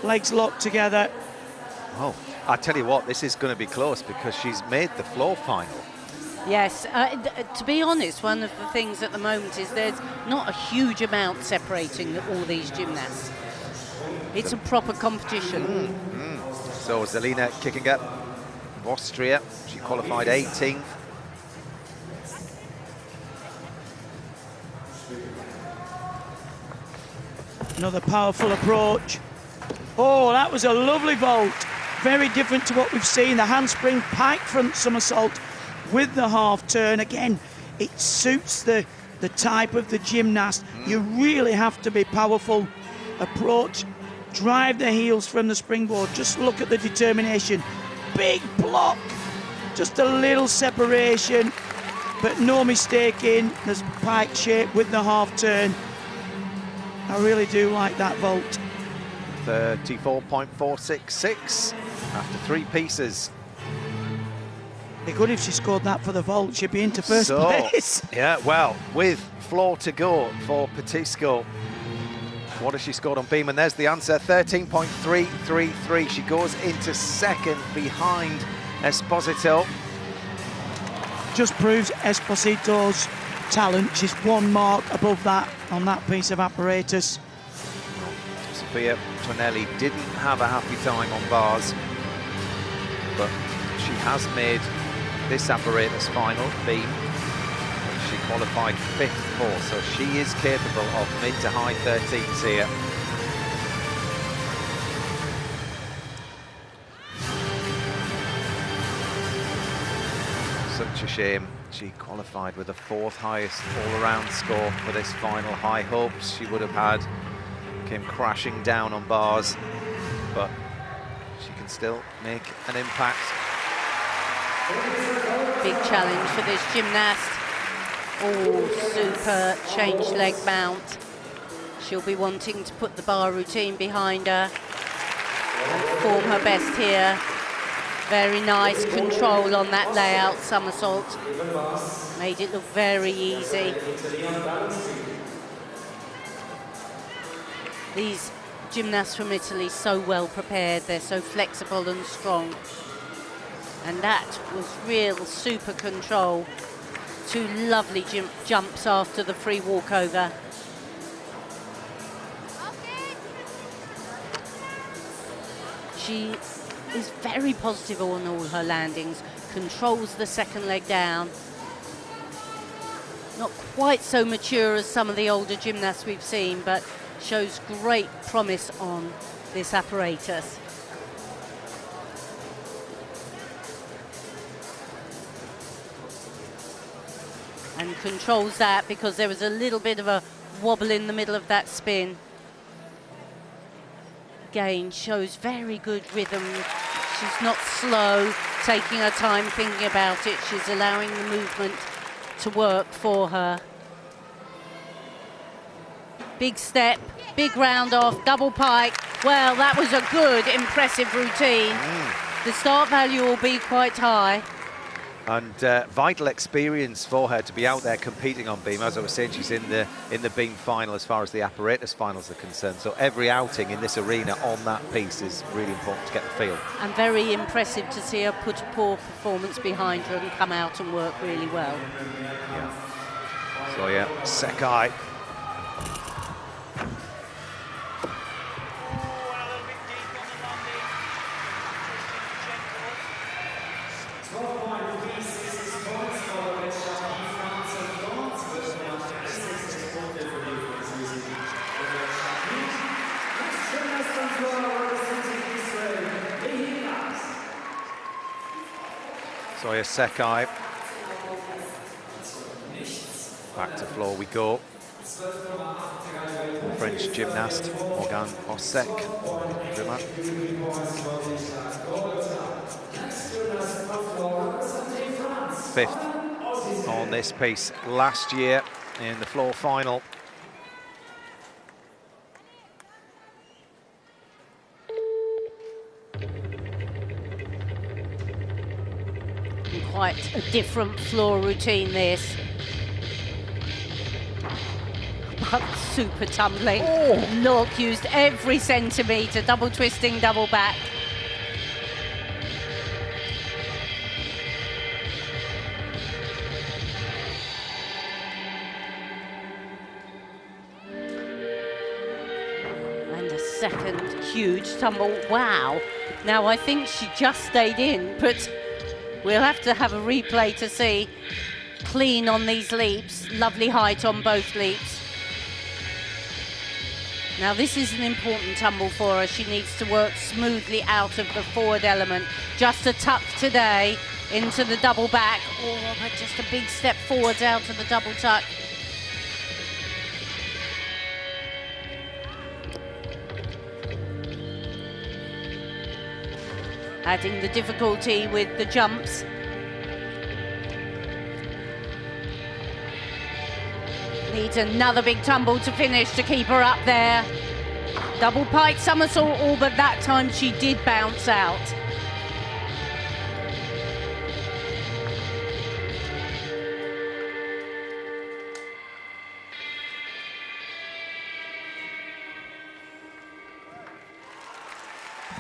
Legs locked together. Oh, I tell you what, this is going to be close because she's made the floor final. Yes, to be honest, one of the things at the moment is there's not a huge amount separating all these gymnasts. It's a proper competition. So Zelina Kickinger of Austria, she qualified 18th. Another powerful approach. Oh, that was a lovely vault. Very different to what we've seen. The handspring pike front somersault with the half turn. Again, it suits the type of the gymnast. You really have to be powerful. Approach, drive the heels from the springboard. Just look at the determination. Big block. Just a little separation, but no mistaking. There's pike shape with the half turn. I really do like that vault. 34.466 after 3 pieces. Be good if she scored that for the vault. She'd be into first place. Yeah, well, with floor to go for Petisco. What has she scored on beam? And there's the answer, 13.333. She goes into second behind Esposito. Just proves Esposito's talent. She's 1 mark above that on that piece of apparatus. Sophia Tonelli didn't have a happy time on bars, but she has made this apparatus final beam, which she qualified 5th for, so she is capable of mid to high 13s here. Such a shame. She qualified with the 4th highest all-around score for this final. High hopes she would have had. Came crashing down on bars, but she can still make an impact. Big challenge for this gymnast. Oh, super change leg mount. She'll be wanting to put the bar routine behind her and perform her best here. Very nice control on that layout somersault. Made it look very easy. These gymnasts from Italy, so well prepared. They're so flexible and strong. And that was real super control. 2 lovely jumps after the free walkover. She is very positive on all her landings, controls the second leg down. Not quite so mature as some of the older gymnasts we've seen, but shows great promise on this apparatus. And controls that because there was a little bit of a wobble in the middle of that spin. Again, shows very good rhythm. She's not slow, taking her time thinking about it. She's allowing the movement to work for her. Big step, big round off, double pike. Well, that was a good, impressive routine. The start value will be quite high. And vital experience for her to be out there competing on beam. As I was saying, she's in the beam final as far as the apparatus finals are concerned. So every outing in this arena on that piece is really important to get the feel. And very impressive to see her put a poor performance behind her and come out and work really well. Yeah. So yeah, Sekai. Soya Sekai. Back to floor we go. French gymnast Morgan Osek. 5th on this piece last year in the floor final. Quite a different floor routine, this. But super tumbling. Look, used every centimetre, double twisting, double back. And a second huge tumble. Wow. Now, I think she just stayed in, but we'll have to have a replay to see. Clean on these leaps, lovely height on both leaps. Now this is an important tumble for her. She needs to work smoothly out of the forward element. Just a tuck today into the double back. Oh, but just a big step forwards out of the double tuck. Adding the difficulty with the jumps. Needs another big tumble to finish to keep her up there. Double pike somersault, all but that time she did bounce out.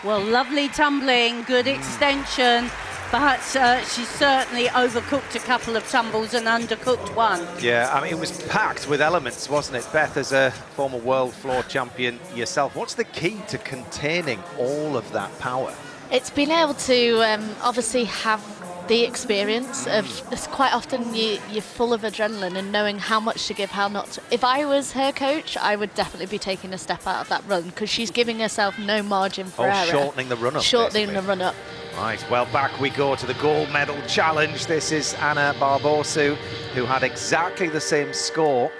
Well, lovely tumbling, good extension. But she certainly overcooked a couple of tumbles and undercooked one. Yeah, I mean, it was packed with elements, wasn't it? Beth, as a former world floor champion yourself, what's the key to containing all of that power? It's been able to obviously have the experience of, quite often you're full of adrenaline and knowing how much to give, how not to. If I was her coach, I would definitely be taking a step out of that run because she's giving herself no margin for error. Shortening the run-up. Shortening the run-up. Right, well, back we go to the gold medal challenge. This is Anna Barbosu, who had exactly the same score,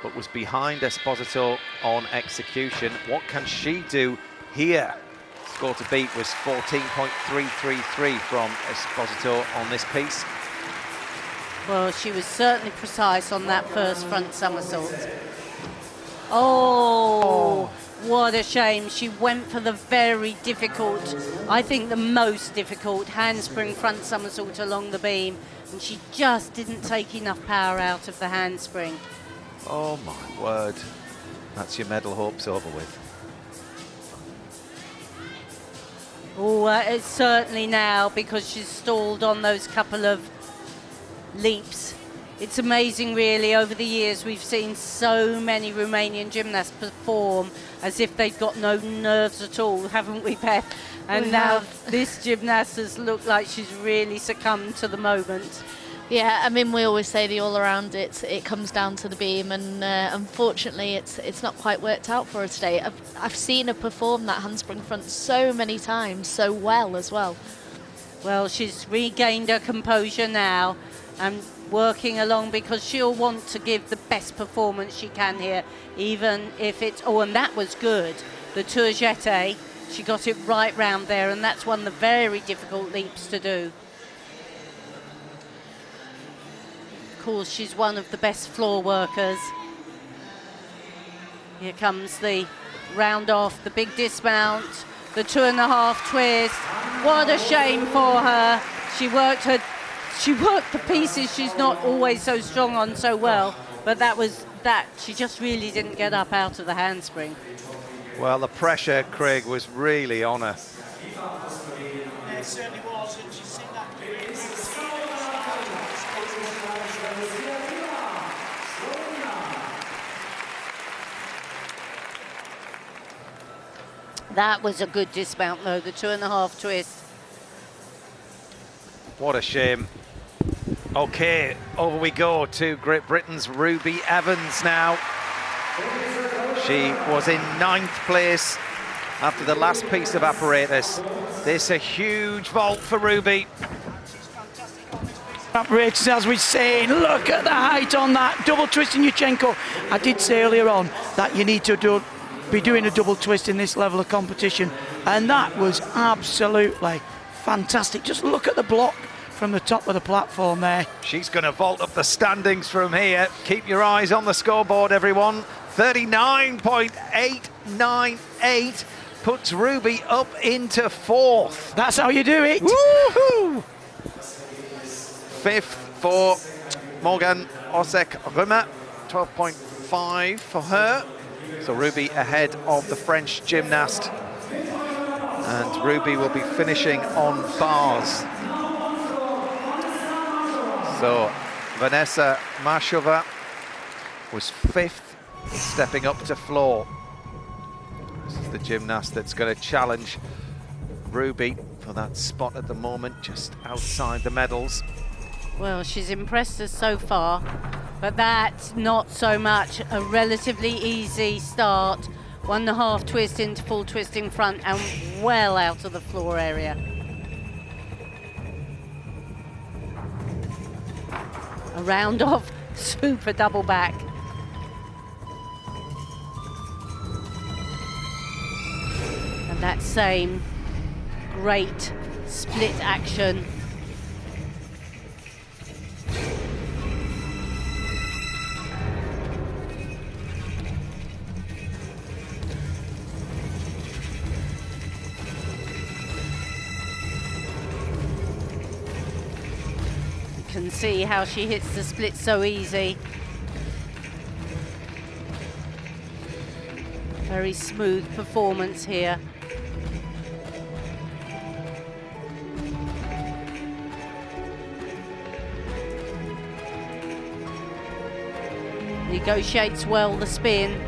but was behind Esposito on execution. What can she do here? Score to beat was 14.333 from Esposito on this piece. Well, she was certainly precise on that first front somersault. Oh, what a shame. She went for the very difficult, I think the most difficult handspring front somersault along the beam, and she just didn't take enough power out of the handspring. Oh my word. That's your medal hopes over with. Oh, Oh, it's certainly now, because she's stalled on those couple of leaps. It's amazing, really. Over the years, we've seen so many Romanian gymnasts perform as if they've got no nerves at all, haven't we, Beth? And now this gymnast has looked like she's really succumbed to the moment. Yeah, I mean, we always say the all-around, it comes down to the beam, and unfortunately it's not quite worked out for her today. I've seen her perform that handspring front so many times, so well as well. Well, she's regained her composure now and working along, because she'll want to give the best performance she can here, even if it's... Oh, and that was good. The tour jeté, she got it right round there, and that's one of the very difficult leaps to do. Of course, she's one of the best floor workers. Here comes the round off, the big dismount, the 2.5 twist. What a shame for her. She worked the pieces she's not always so strong on so well, but that was that. She just really didn't get up out of the handspring. Well, the pressure, Craig, was really on her. It certainly was, and she's seen that. That was a good dismount, though, the 2.5 twist. What a shame. Okay, over we go to Great Britain's Ruby Evans now. She was in 9th place after the last piece of apparatus. This a huge vault for Ruby. Apparatus, as we're saying, look at the height on that double twist in Yurchenko. I did say earlier on that you need to be doing a double twist in this level of competition, and that was absolutely fantastic. Just look at the block from the top of the platform there. She's going to vault up the standings from here. Keep your eyes on the scoreboard, everyone. 39.898 puts Ruby up into 4th. That's how you do it. Woohoo! 5th for Morgan Osek-Römer, 12.5 for her. So Ruby ahead of the French gymnast. And Ruby will be finishing on bars. So Vanessa Marshova was 5th, stepping up to floor. This is the gymnast that's going to challenge Ruby for that spot at the moment, just outside the medals. Well, she's impressed us so far, but that's not so much. A relatively easy start. 1.5 twist into full twist in front and well out of the floor area. A round off, super double back. And that same great split action. Can see how she hits the split so easy. Very smooth performance here. Negotiates well the spin.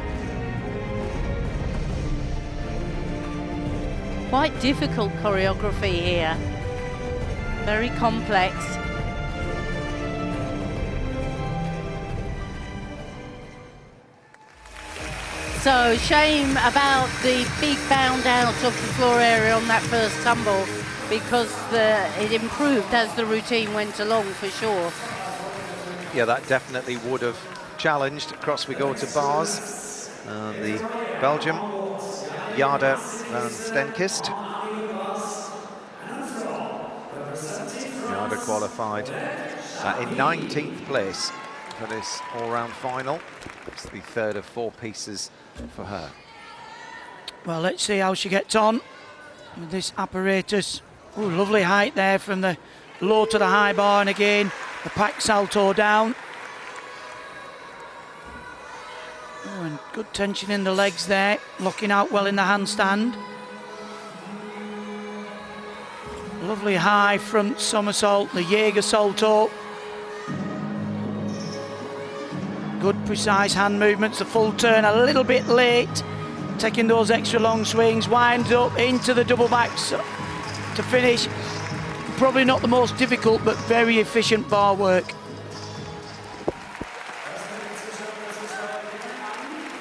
Quite difficult choreography here. Very complex. So shame about the big bound out of the floor area on that first tumble, because it improved as the routine went along for sure. Yeah, that definitely would have challenged. Across we go to bars. The Belgium, Jade van Stenkist. Jade qualified in 19th place for this all-round final. It's the 3rd of 4 pieces for her. Well, let's see how she gets on with this apparatus. Ooh, lovely height there from the low to the high bar, and again the pack salto down. Oh, and good tension in the legs there, locking out well in the handstand. Lovely high front somersault, the Jaeger salto. Good precise hand movements, the full turn a little bit late. Taking those extra long swings, winds up into the double backs to finish. Probably not the most difficult, but very efficient bar work.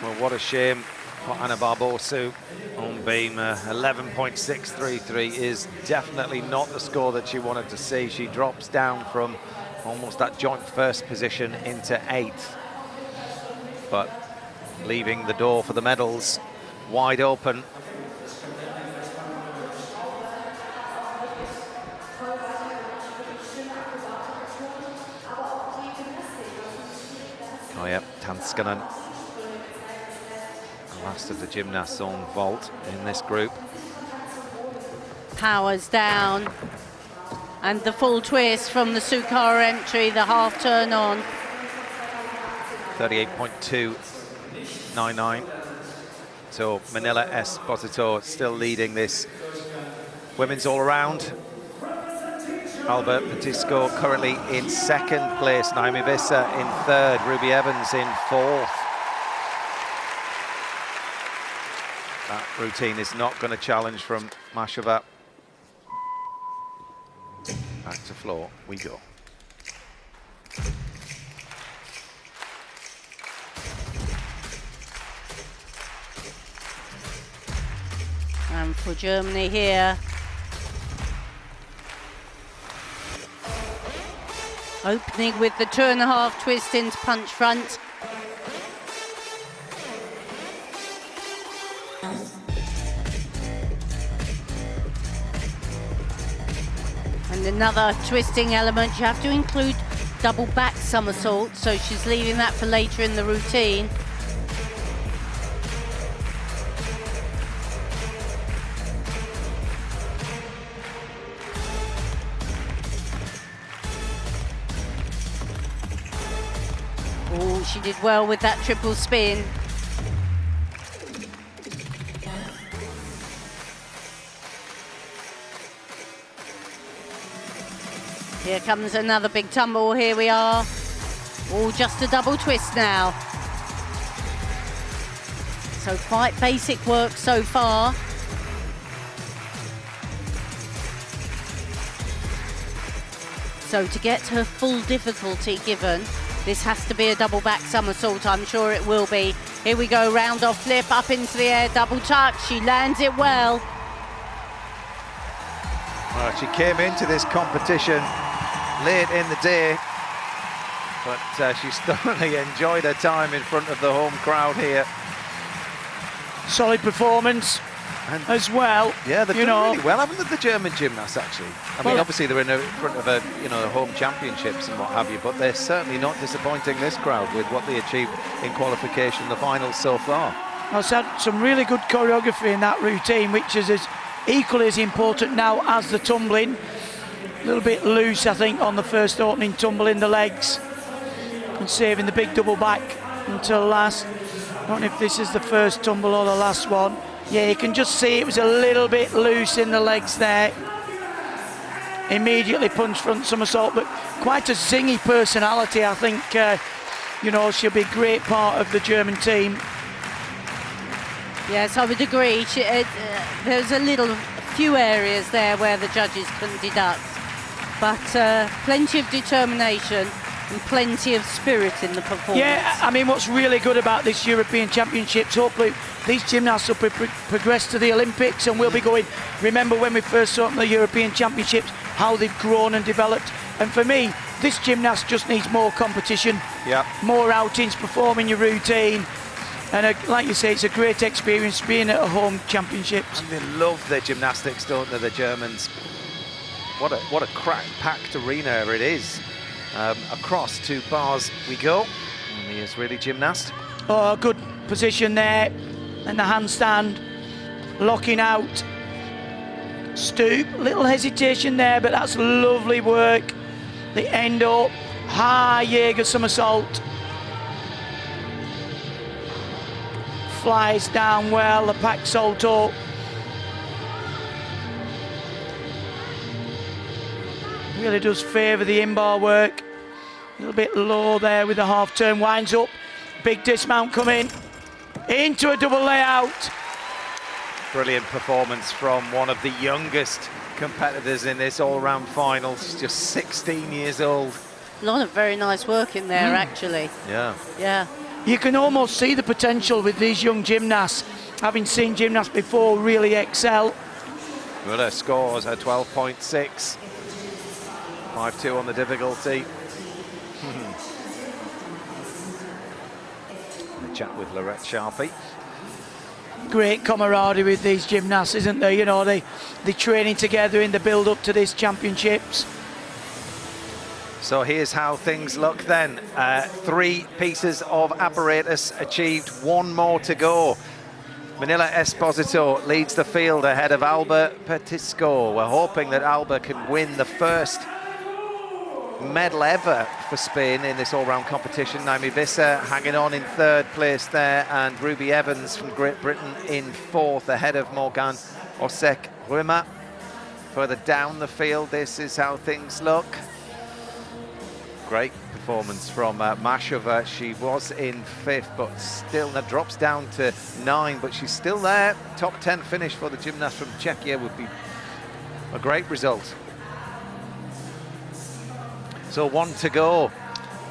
Well, what a shame for Anna Barbosu on beam. 11.633 is definitely not the score that she wanted to see. She drops down from almost that joint first position into 8th. But leaving the door for the medals wide open. Oh yeah, Tanskanen, the last of the gymnasts on vault in this group. Powers down, and the full twist from the Sukara entry, the half turn on. 38.299. So Manila Esposito still leading this women's all-around. Albert Patisco currently in 2nd place. Naomi Visser in 3rd. Ruby Evans in 4th. That routine is not going to challenge from Mashova. Back to floor we go. And for Germany here, opening with the 2.5 twist into punch front. And another twisting element, you have to include double back somersault, so she's leaving that for later in the routine. Oh, she did well with that triple spin. Here comes another big tumble, here we are. Oh, just a double twist now. So quite basic work so far. So to get her full difficulty given, this has to be a double back somersault, I'm sure it will be. Here we go, round off flip, up into the air, double tuck, she lands it well. Well, she came into this competition late in the day, but she's thoroughly enjoyed her time in front of the home crowd here. Solid performance as well. Yeah, they've done really well, haven't they, the German gymnasts, actually? I mean, obviously they're in front of the home championships and what have you, but they're certainly not disappointing this crowd with what they achieved in qualification, the finals so far. Well, it's had some really good choreography in that routine, which is equally as important now as the tumbling. A little bit loose, I think, on the first opening tumble in the legs, and saving the big double back until last. I don't know if this is the first tumble or the last one. Yeah, you can just see it was a little bit loose in the legs there. Immediately punch front somersault, but quite a zingy personality. I think, she'll be a great part of the German team. Yes, I would agree. There's a few areas there where the judges couldn't deduct, but plenty of determination and plenty of spirit in the performance. Yeah, I mean, what's really good about this European Championships, hopefully these gymnasts will progress to the Olympics, and we'll be going, remember when we first saw the European Championships, how they've grown and developed. And for me, this gymnast just needs more competition, more outings, performing your routine. And like you say, it's a great experience being at a home championships. And they love their gymnastics, don't they, the Germans? What a crack-packed arena it is. Across 2 bars we go. And the Israeli gymnast. Oh, good position there. And the handstand, locking out. Stoop, little hesitation there, but that's lovely work. The end up, high Jaeger somersault. Flies down well, the pack salto. Really does favour the in-bar work. A little bit low there with the half turn, winds up. Big dismount coming into a double layout. Brilliant performance from one of the youngest competitors in this all-round final. She's just 16 years old. A lot of very nice work in there, actually. Yeah. Yeah. You can almost see the potential with these young gymnasts, having seen gymnasts before really excel. Well, her scores are 12.6. 5-2 on the difficulty. A chat with Lorette Sharpie. Great camaraderie with these gymnasts, isn't there? You know, they're training together in the build-up to these championships. So here's how things look then. 3 pieces of apparatus achieved, 1 more to go. Manila Esposito leads the field ahead of Alba Petisco. We're hoping that Alba can win the first medal ever for Spain in this all-round competition. Naomi Visser hanging on in 3rd place there, and Ruby Evans from Great Britain in 4th ahead of Morgan Osek Ruma. Further down the field, this is how things look. Great performance from Mashova. She was in 5th, but still that drops down to 9, but she's still there. Top 10 finish for the gymnast from Czechia would be a great result. So 1 to go.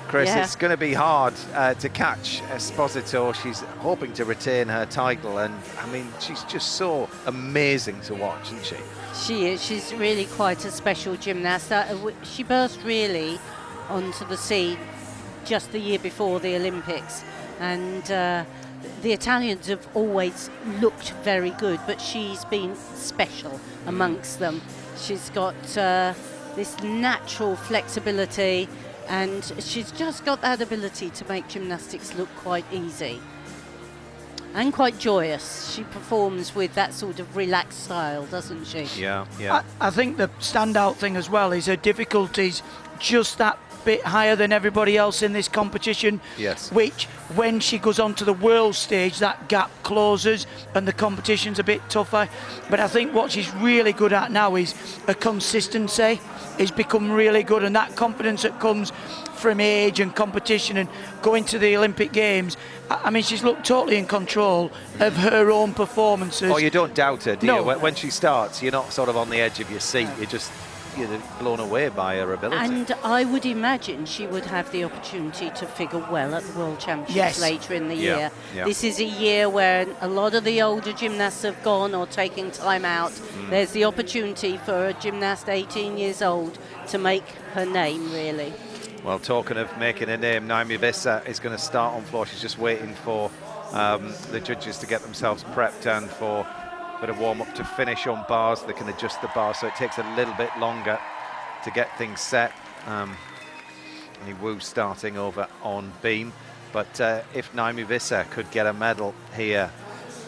Chris, Yeah. It's going to be hard to catch Esposito. She's hoping to retain her title, and I mean, she's just so amazing to watch, isn't she? She is. She's really quite a special gymnast. She burst really onto the scene just the year before the Olympics, and the Italians have always looked very good, but she's been special amongst them. She's got this natural flexibility, and she's just got that ability to make gymnastics look quite easy and quite joyous. She performs with that sort of relaxed style, doesn't she? Yeah, yeah. I think the standout thing as well is her difficulties just that bit higher than everybody else in this competition. Yes. Which, when she goes onto the world stage, that gap closes and the competition's a bit tougher. But I think what she's really good at now is her consistency. Has become really good, and that confidence that comes from age and competition and going to the Olympic Games. I mean, she's looked totally in control of her own performances. Oh, you don't doubt her, do No. you? When she starts, you're not sort of on the edge of your seat. You're blown away by her ability. And I would imagine she would have the opportunity to figure well at the World Championships Yes. later in the Yeah, year. yeah. This is a year where a lot of the older gymnasts have gone or taking time out. There's the opportunity for a gymnast 18 years old to make her name, really. Well, talking of making a name, Naomi Visser is going to start on floor. She's just waiting for the judges to get themselves prepped and for a bit of warm-up to finish on bars. They can adjust the bars, so it takes a little bit longer to get things set. Only Wu starting over on beam. But if Naomi Visser could get a medal here,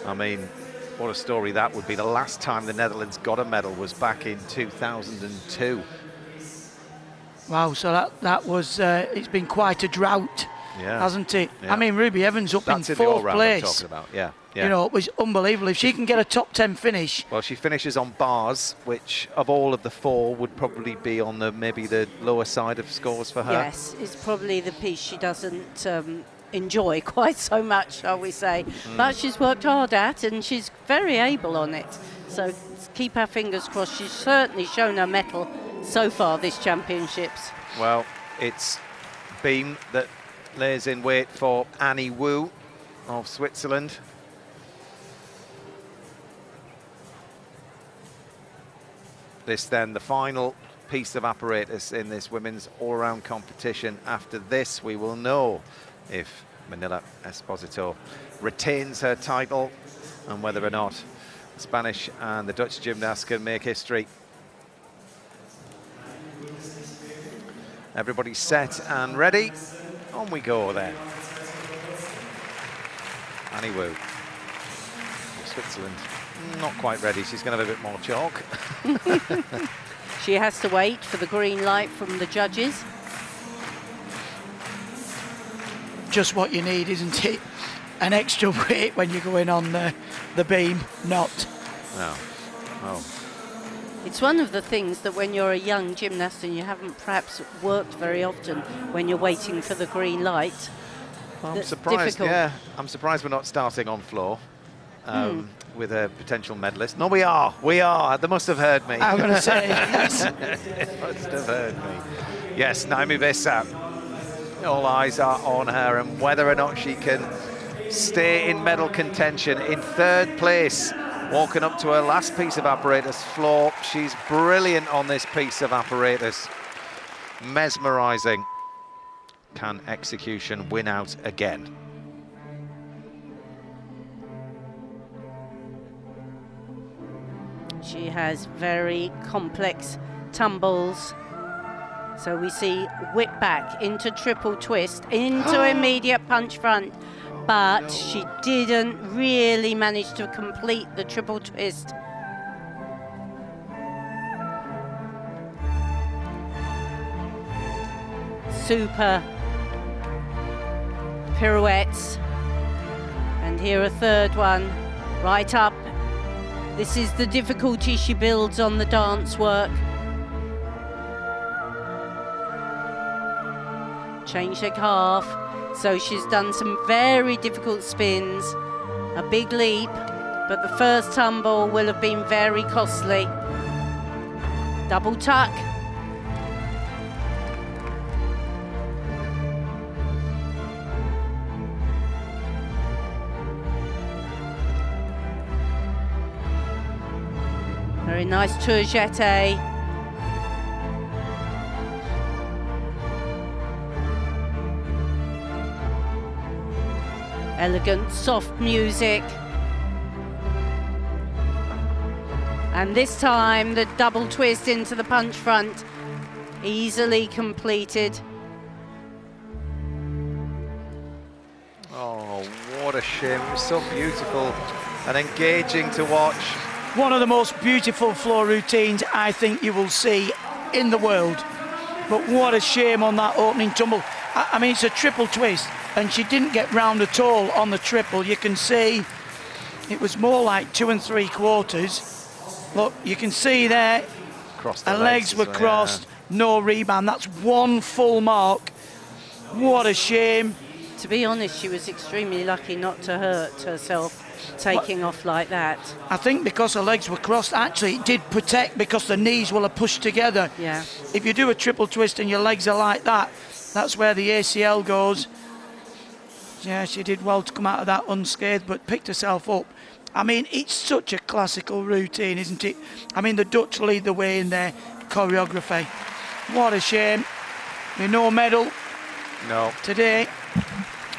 I mean, what a story that would be. The last time the Netherlands got a medal was back in 2002. Wow, so that was, it's been quite a drought, Yeah. hasn't it? Yeah. I mean, Ruby Evans up That's in in the 4th all-round I'm place. talking about, yeah. Yeah. You know, it was unbelievable. If she can get a top 10 finish. Well, she finishes on bars, which of all of the 4 would probably be on maybe the lower side of scores for her. Yes, it's probably the piece she doesn't enjoy quite so much, shall we say. But she's worked hard at, and she's very able on it. So let's keep our fingers crossed. She's certainly shown her mettle so far this championships. Well, it's beam that lays in wait for Annie Wu of Switzerland. This then, the final piece of apparatus in this women's all-round competition. After this, we will know if Manila Esposito retains her title and whether or not the Spanish and the Dutch gymnasts can make history. Everybody's set and ready. On we go then. Annie Wu, Switzerland. Not quite ready. She's going to have a bit more chalk. She has to wait for the green light from the judges. Just what you need, isn't it? An extra weight when you're going on the beam, not. No. Oh. It's one of the things that when you're a young gymnast and you haven't perhaps worked very often when you're waiting for the green light. I'm surprised, difficult. yeah. I'm surprised we're not starting on floor with a potential medalist. No, we are. We are. They must have heard me. I'm going to say, yes. They must have heard me. Yes, Naomi Visser. All eyes are on her and whether or not she can stay in medal contention. In third place, walking up to her last piece of apparatus, floor. She's brilliant on this piece of apparatus. Mesmerising. Can execution win out again? She has very complex tumbles. So we see whip back into triple twist, into immediate punch front, but she didn't really manage to complete the triple twist. Super pirouettes. And here a third one, right up. This is the difficulty she builds on the dance work. Change leg half. So she's done some very difficult spins, a big leap, but the first tumble will have been very costly. Double tuck. Very nice tour jeté. Elegant, soft music. And this time, the double twist into the punch front, easily completed. Oh, what a shim. So beautiful and engaging to watch. One of the most beautiful floor routines I think you will see in the world. But what a shame on that opening tumble. I mean, it's a triple twist, and she didn't get round at all on the triple. You can see it was more like 2 3/4. Look, you can see there, her legs were crossed, no rebound. That's one full mark. What a shame. To be honest, she was extremely lucky not to hurt herself taking off like that. I think because her legs were crossed, actually it did protect because the knees will have pushed together. Yeah. If you do a triple twist and your legs are like that, that's where the ACL goes. Yeah, she did well to come out of that unscathed, but picked herself up. I mean, it's such a classical routine, isn't it? I mean, the Dutch lead the way in their choreography. What a shame. No medal. No. Today.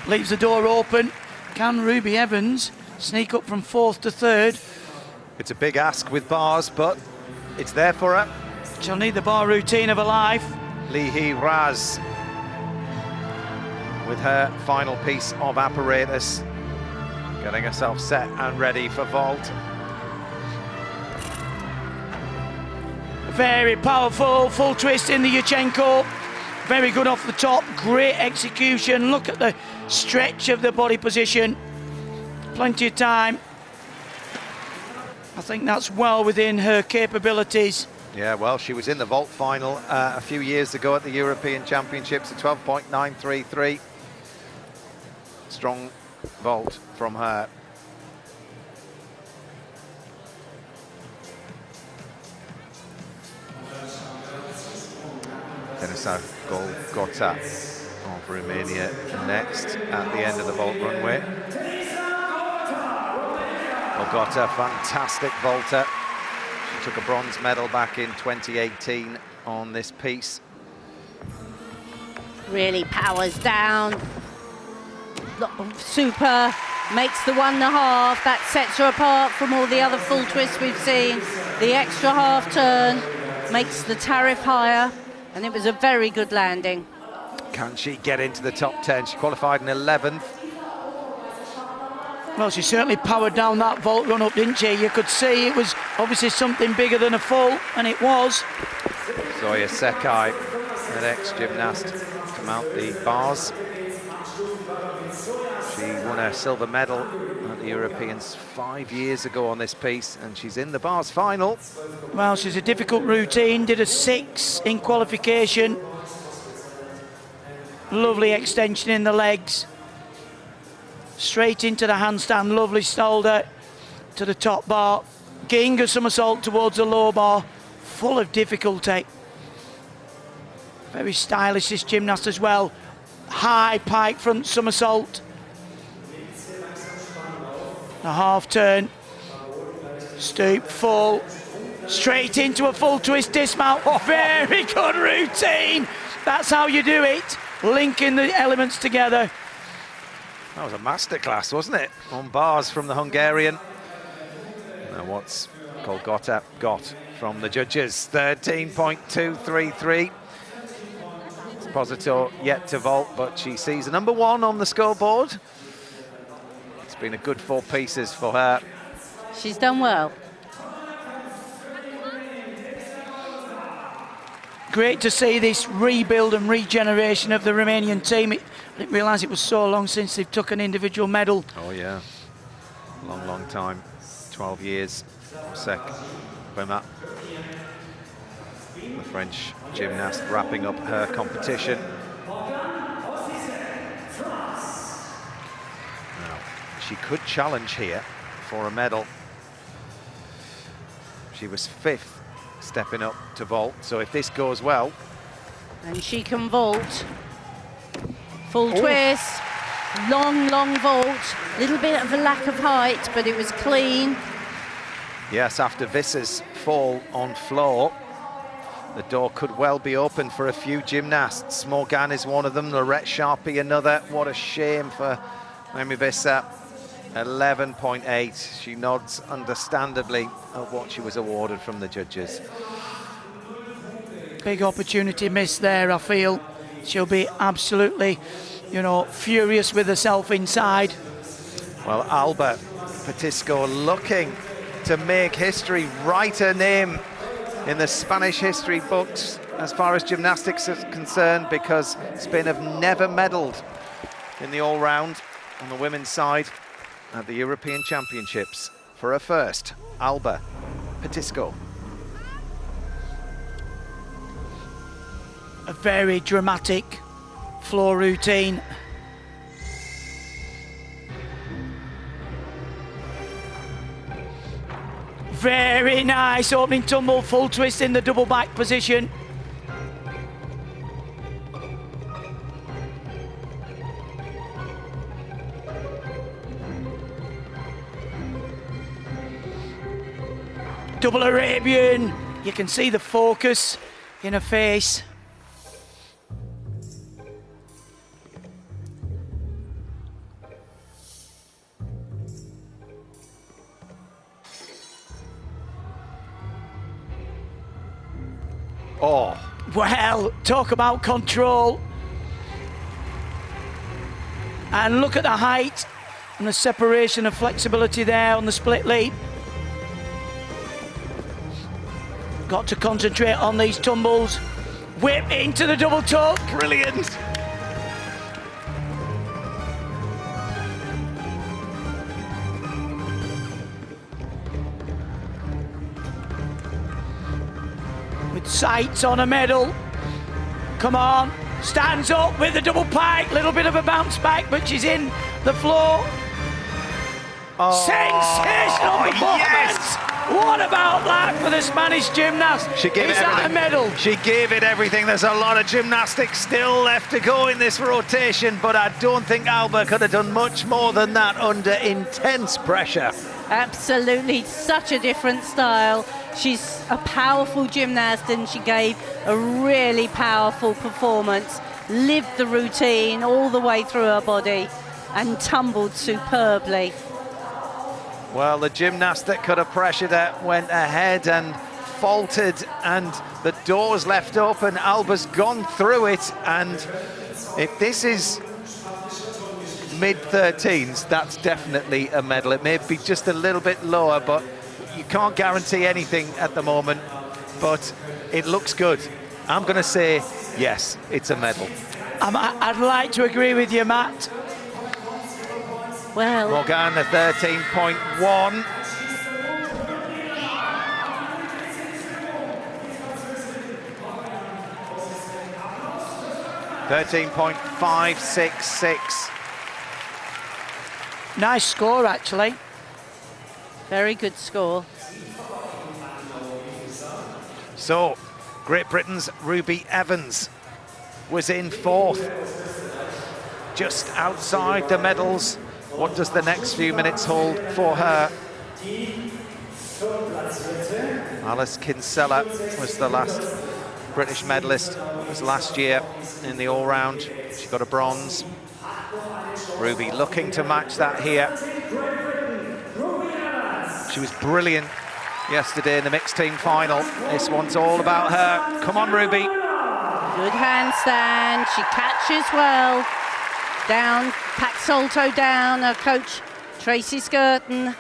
Leaves the door open. Can Ruby Evans sneak up from 4th to 3rd? It's a big ask with bars, but it's there for her. She'll need the bar routine of her life. Lee Hee Raz with her final piece of apparatus, getting herself set and ready for vault. Very powerful, full twist in the Yurchenko. Very good off the top, great execution. Look at the stretch of the body position. Plenty of time. I think that's well within her capabilities. Yeah, well, she was in the vault final a few years ago at the European Championships at 12.933. Strong vault from her. Denisa Golgota of Romania next at the end of the vault runway. Golgota, fantastic vaulter. She took a bronze medal back in 2018 on this piece. Really powers down. Super, makes the 1.5. That sets her apart from all the other full twists we've seen. The extra half turn makes the tariff higher, and it was a very good landing. Can she get into the top 10? She qualified in 11th. Well, she certainly powered down that vault run up, didn't she? You could see it was obviously something bigger than a full, and it was. Zoya Sekai, the next gymnast, to mount the bars. She won won a silver medal at the Europeans 5 years ago on this piece, and she's in the bars final. Well, she's a difficult routine, did a 6 in qualification. Lovely extension in the legs. Straight into the handstand, lovely shoulder to the top bar. Getting a somersault towards the low bar, full of difficulty. Very stylish, this gymnast as well. High pike front somersault. A half turn. Stoop, full. Straight into a full twist dismount. Very good routine. That's how you do it. Linking the elements together. That was a masterclass, wasn't it? On bars from the Hungarian. Now what's called got from the judges. 13.233. Esposito yet to vault, but she sees a number 1 on the scoreboard. It's been a good 4 pieces for her. She's done well. Great to see this rebuild and regeneration of the Romanian team. I didn't realise it was so long since they've took an individual medal. Oh yeah, long time, 12 years. Sec Bema, the French gymnast, wrapping up her competition. Now, she could challenge here for a medal. She was 5th stepping up to vault, so if this goes well... And she can vault. Full twist, long vault. Little bit of a lack of height, but it was clean. Yes, after Visser's fall on floor, the door could well be open for a few gymnasts. Morgan is one of them, Lorette Sharpie another. What a shame for Noemi Visser. 11.8. She nods understandably at what she was awarded from the judges. Big opportunity missed there, I feel. She'll be absolutely, you know, furious with herself inside. Well, Alba Petisco looking to make history, write her name in the Spanish history books as far as gymnastics is concerned, because Spain have never medalled in the all-round on the women's side at the European Championships. For her first, Alba Petisco. A very dramatic floor routine. Very nice opening tumble, full twist in the double back position. Double Arabian. You can see the focus in her face. Oh. Well, talk about control. And look at the height and the separation of flexibility there on the split leap. Got to concentrate on these tumbles. Whip into the double tuck. Brilliant. With sights on a medal. Come on. Stands up with the double pike. Little bit of a bounce back, but she's in the floor. Oh, Sensational performance. yes. What about that for the Spanish gymnast? She gave Is it that everything. a medal? She gave it everything. There's a lot of gymnastics still left to go in this rotation, but I don't think Alba could have done much more than that under intense pressure. Absolutely, such a different style. She's a powerful gymnast and she gave a really powerful performance. Lived the routine all the way through her body and tumbled superbly. Well, the gymnast that could have pressured her went ahead and faltered, and the doors left open. Alba's gone through it, and if this is mid-13s, that's definitely a medal. It may be just a little bit lower, but you can't guarantee anything at the moment, but it looks good. I'm going to say, yes, it's a medal. I'd like to agree with you, Matt. Well, Morgan, the 13.1. .566. Nice score, actually. very good score. So, Great Britain's Ruby Evans was in 4th, just outside the medals. What does the next few minutes hold for her? Alice Kinsella was the last British medalist. It was last year in the all-round. She got a bronze. Ruby looking to match that here. She was brilliant yesterday in the mixed team final. This one's all about her. Come on, Ruby. Good handstand. She catches well. Down, Pax Salto down. Her coach, Tracy Skirton,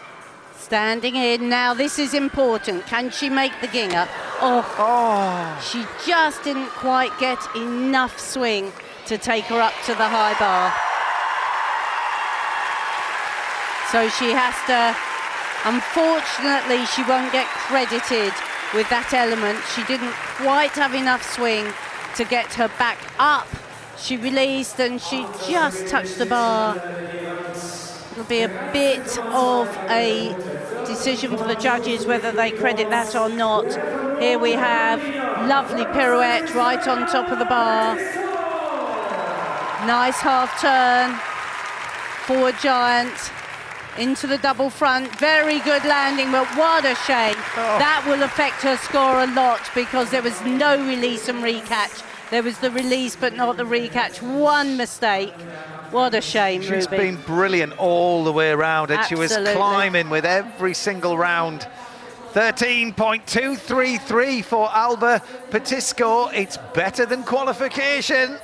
standing in. Now, this is important. Can she make the Ginger? Oh, she just didn't quite get enough swing to take her up to the high bar. So she has to, unfortunately, she won't get credited with that element. She didn't quite have enough swing to get her back up. She released and she just touched the bar. It'll be a bit of a decision for the judges whether they credit that or not. Here we have lovely pirouette right on top of the bar. Nice half turn, forward giant, into the double front. Very good landing, but what a shame. That will affect her score a lot because there was no release and recatch. There was the release, but not the recatch. One mistake. What a shame, Ruby. She's been brilliant all the way around, and Absolutely. she was climbing with every single round. 13.233 for Alba Petisco. It's better than qualification.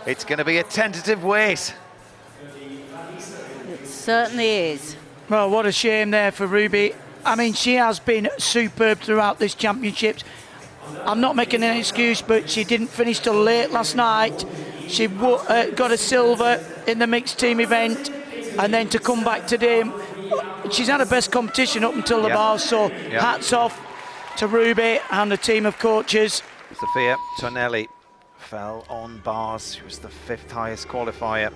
It's going to be a tentative wait. It certainly is. Well, what a shame there for Ruby. I mean, she has been superb throughout this championship. I'm not making an excuse, but she didn't finish till late last night. She got a silver in the mixed team event, and then to come back today, she's had her best competition up until the bar, so hats off to Ruby and the team of coaches. Sophia Tonelli fell on bars. She was the 5th highest qualifier.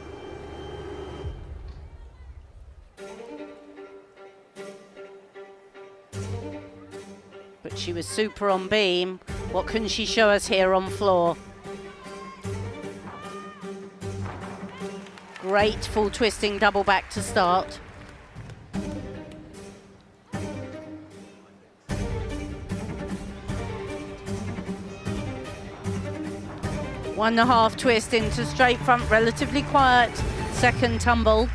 But she was super on beam. What can she show us here on floor? Great full twisting double back to start. One and a half twist into straight front, relatively quiet. Second tumble.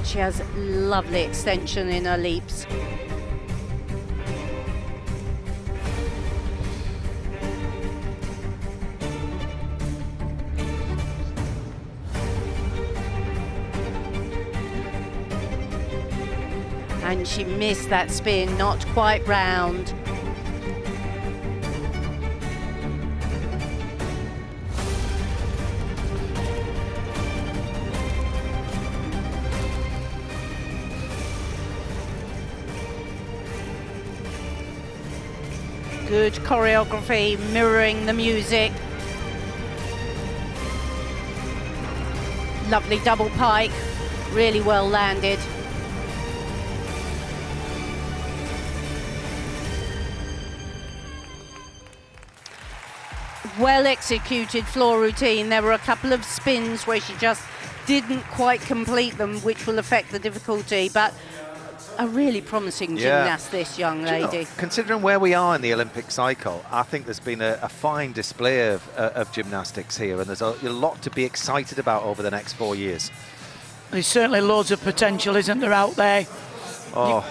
She has lovely extension in her leaps. And she missed that spin, not quite round. Good choreography, mirroring the music. Lovely double pike, really well landed. Well executed floor routine. There were a couple of spins where she just didn't quite complete them, which will affect the difficulty, but a really promising gymnast, this young lady. Considering where we are in the Olympic cycle, I think there's been a fine display of gymnastics here, and there's a lot to be excited about over the next 4 years. There's certainly loads of potential, isn't there, out there? Oh,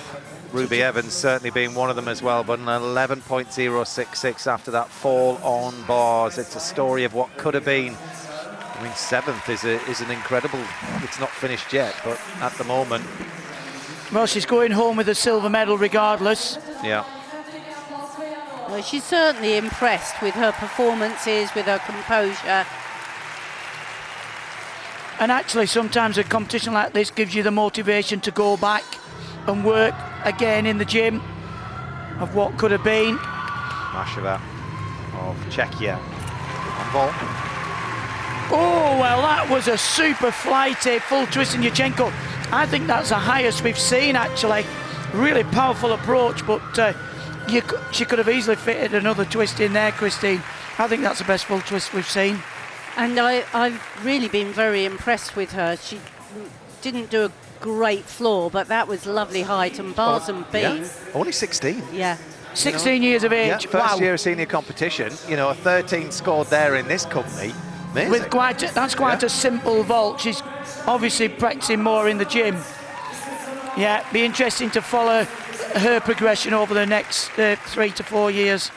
Ruby Evans certainly being one of them as well, but an 11.066 after that fall on bars. It's a story of what could have been. I mean, 7th is an incredible, it's not finished yet, but at the moment. Well, she's going home with a silver medal regardless. Yeah. Well, she's certainly impressed with her performances, with her composure. And actually, sometimes a competition like this gives you the motivation to go back and work again in the gym of what could have been. Masheva of Czechia on vault. Oh, well, that was a super flighty full twist in Yurchenko. I think that's the highest we've seen, actually. Really powerful approach, but she could have easily fitted another twist in there, Christine. I think that's the best full twist we've seen. And I've really been very impressed with her. She didn't do a great floor, but that was lovely height and bars and beam. Yeah. Only 16. Yeah. 16 years of age. Yeah, first year of senior competition. You know, a 13 scored there in this company. Amazing. With that's quite a simple vault. She's obviously practicing more in the gym. Yeah, be interesting to follow her progression over the next 3 to 4 years.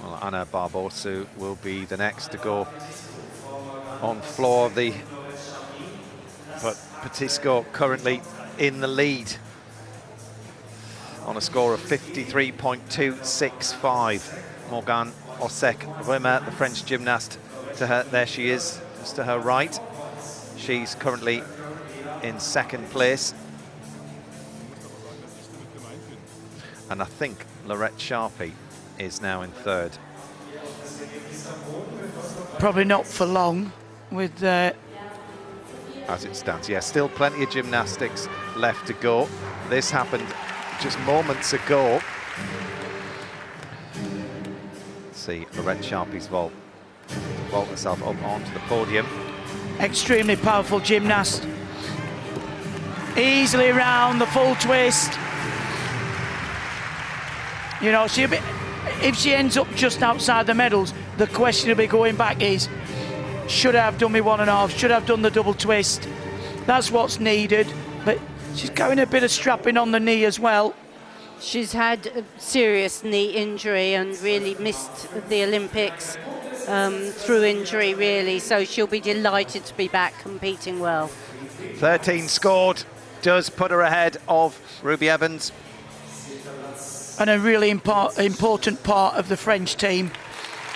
Well, Anna Barbosu will be the next to go on floor. But Petisco currently in the lead on a score of 53.265. Morgane Osek-Römer, the French gymnast, to her, there she is, just to her right. She's currently in second place. And I think Lorette Sharpie is now in third. Probably not for long with... As it stands, yeah, still plenty of gymnastics left to go. This happened just moments ago. Let's see Lorette Sharpie's vault herself up onto the podium. Extremely powerful gymnast. Easily around the full twist. You know, if she ends up just outside the medals, the question will be going back is, should I have done me 1.5? Should I have done the double twist? That's what's needed. But she's got a bit of strapping on the knee as well. She's had a serious knee injury and really missed the Olympics through injury, really. So she'll be delighted to be back competing well. 13 scored, does put her ahead of Ruby Evans. And a really important part of the French team,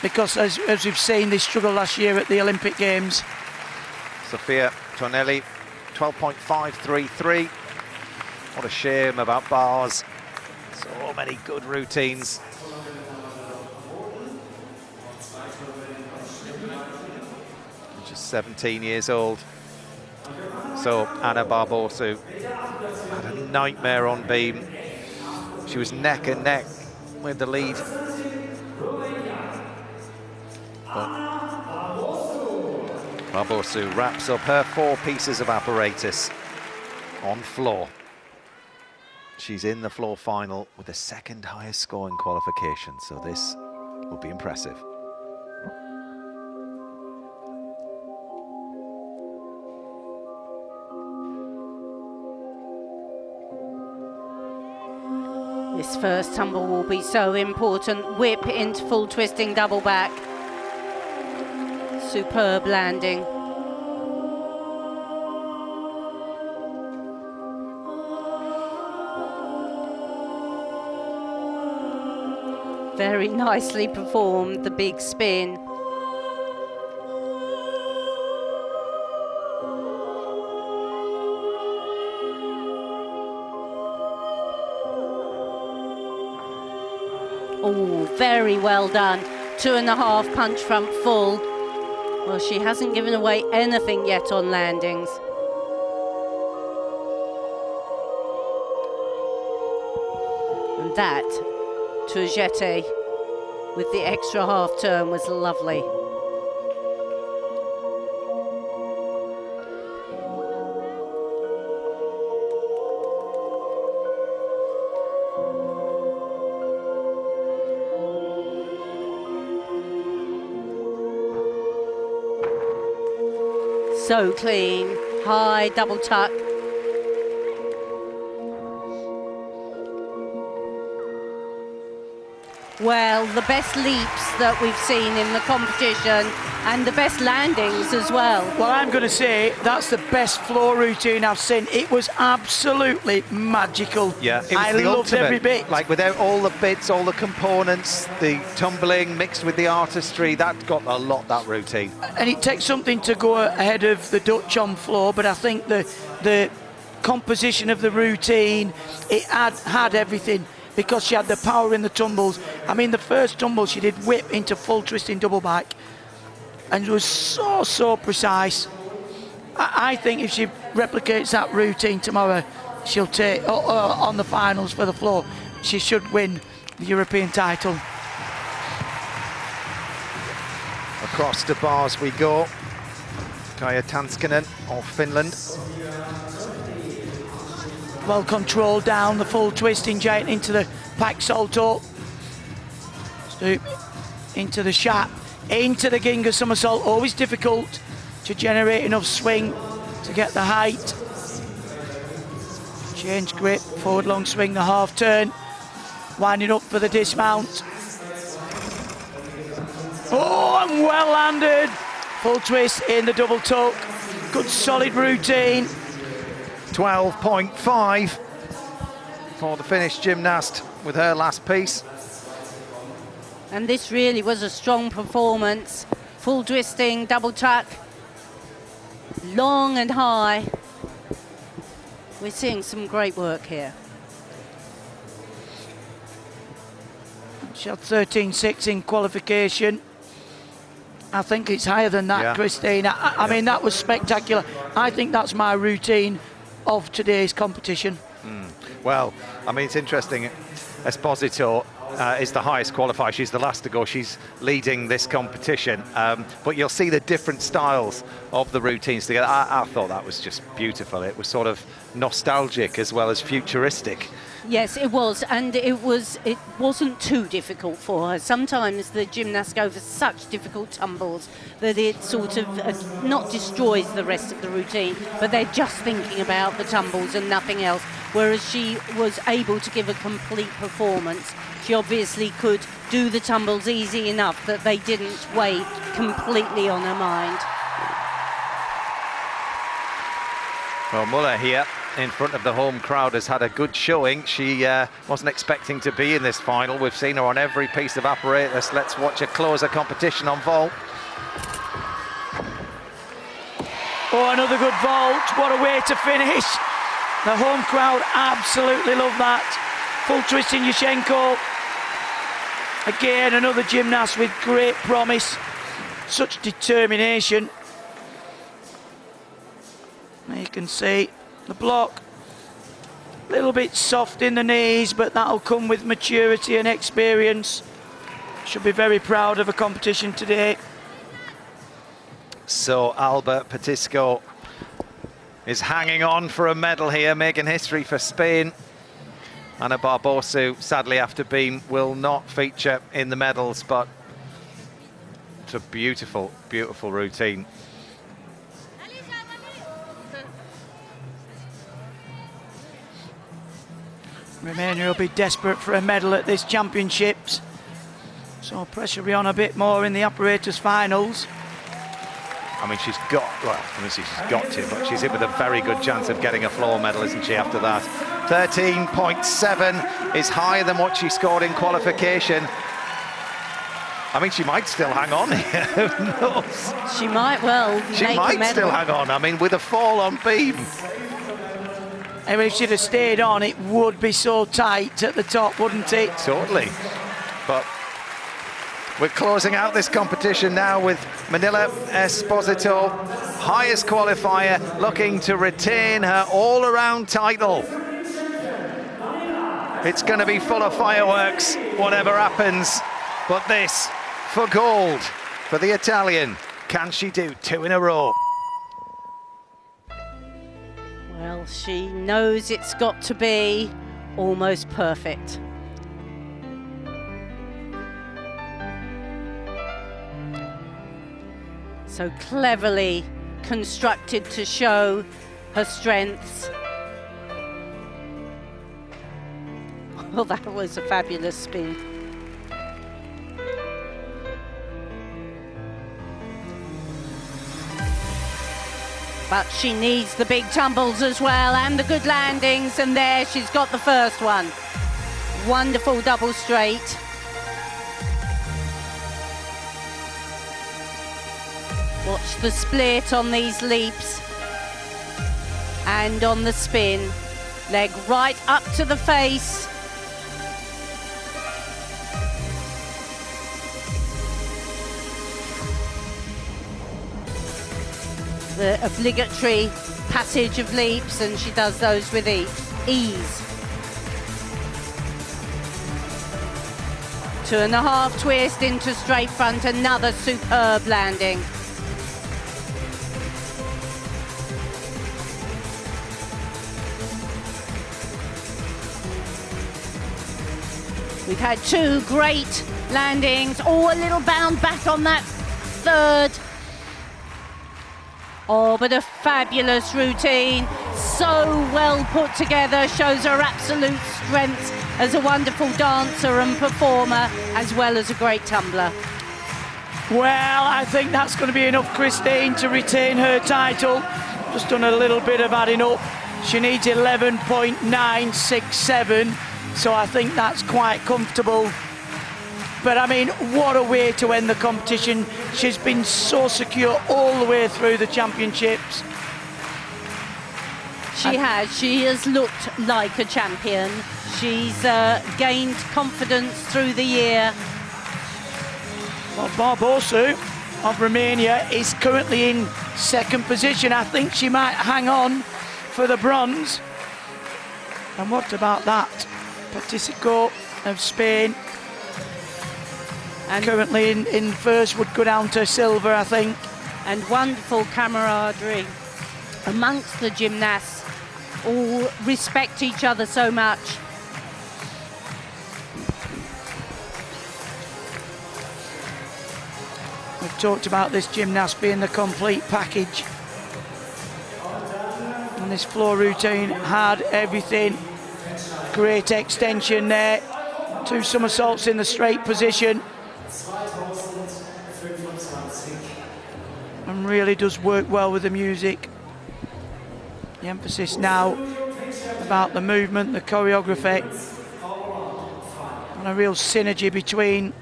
because as we've seen, they struggled last year at the Olympic Games. Sophia Tonelli, 12.533. What a shame about bars. So many good routines. Just 17 years old. So Anna Barbosu had a nightmare on beam. She was neck and neck with the lead. But Barbosu wraps up her 4 pieces of apparatus on floor. She's in the floor final with the second highest scoring qualification, so this will be impressive. This first tumble will be so important. Whip into full twisting double back. Superb landing. Very nicely performed, the big spin. Oh, very well done. 2.5 punch front full. Well, she hasn't given away anything yet on landings. And that, to Jete, with the extra half turn, was lovely. So clean, high double tuck. well, the best leaps that we've seen in the competition and the best landings as well. Well, I'm going to say that's the best floor routine I've seen. It was absolutely magical. Yeah, it was I the loved ultimate, every bit. like without all the bits, all the components, the tumbling mixed with the artistry, that got a lot, that routine. And it takes something to go ahead of the Dutch on floor, but I think the composition of the routine, it had everything, because she had the power in the tumbles. I mean, the first tumble she did whip into full twisting double back, and it was so precise. I think if she replicates that routine tomorrow, she'll take on the finals for the floor. She should win the European title. Across the bars we go. Kaija Tanskanen of Finland. Well controlled down the full twisting giant into the pack salto. Stoop into the shap, into the Ginga somersault. Always difficult to generate enough swing to get the height. Change grip, forward long swing, the half turn. Winding up for the dismount. Oh, and well landed. Full twist in the double tuck. Good solid routine. 12.5 for the Finnish gymnast with her last piece. And this really was a strong performance. Full twisting, double tuck, long and high. We're seeing some great work here. She had 13.6 in qualification. I think it's higher than that, yeah. Christine. I mean, that was spectacular. I think that's my routine of today's competition. Well, I mean, it's interesting. Esposito is the highest qualifier. She's the last to go. She's leading this competition. But you'll see the different styles of the routines together. I thought that was just beautiful. It was sort of nostalgic as well as futuristic. Yes, it was, and it wasn't too difficult for her. Sometimes the gymnasts go for such difficult tumbles that it sort of not destroys the rest of the routine, but they're just thinking about the tumbles and nothing else. Whereas she was able to give a complete performance. She obviously could do the tumbles easy enough that they didn't weigh completely on her mind. Well, Muller here in front of the home crowd has had a good showing. She wasn't expecting to be in this final. We've seen her on every piece of apparatus. Let's watch a closer competition on vault. Oh, another good vault. What a way to finish. The home crowd absolutely love that. Full twisting Yushchenko. Again, another gymnast with great promise. Such determination. There you can see the block. A little bit soft in the knees, but that'll come with maturity and experience. Should be very proud of a competition today. So Alba Petisco is hanging on for a medal here, making history for Spain. Ana Barbosu, sadly after beam, will not feature in the medals, but it's a beautiful, beautiful routine. Romania will be desperate for a medal at this championships. So pressure will be on a bit more in the apparatus finals. I mean, she's got, well, I mean, she's got to, but she's in with a very good chance of getting a floor medal, isn't she, after that? 13.7 is higher than what she scored in qualification. I mean, she might still hang on here, who knows? She might well She make might a medal. still hang on, I mean, with a fall on beam. I mean, if she'd have stayed on, it would be so tight at the top, wouldn't it? Totally. But we're closing out this competition now with Manila Esposito, highest qualifier, looking to retain her all-around title. It's going to be full of fireworks, whatever happens. But this, for gold, for the Italian. Can she do 2 in a row? Well, she knows it's got to be almost perfect. So cleverly constructed to show her strengths. Well, that was a fabulous spin. But she needs the big tumbles as well and the good landings, and there she's got the first one. Wonderful double straight. Watch the split on these leaps and on the spin. Leg right up to the face. The obligatory passage of leaps, and she does those with ease. 2.5 twist into straight front, another superb landing. We've had 2 great landings. Oh, a little bound back on that third. Oh, but a fabulous routine. So well put together, shows her absolute strength as a wonderful dancer and performer, as well as a great tumbler. Well, I think that's going to be enough, Christine, to retain her title. Just done a little bit of adding up. She needs 11.967, so I think that's quite comfortable. But I mean, what a way to end the competition. She's been so secure all the way through the championships. She has looked like a champion. She's gained confidence through the year. Well, Barbosu of Romania is currently in second position. I think she might hang on for the bronze. And what about that? Patisico of Spain. And currently in first, would go down to silver, I think. And wonderful camaraderie amongst the gymnasts. All respect each other so much. We've talked about this gymnast being the complete package. And this floor routine had everything. Great extension there. 2 somersaults in the straight position. And really does work well with the music. The emphasis now about the movement, the choreography, and a real synergy between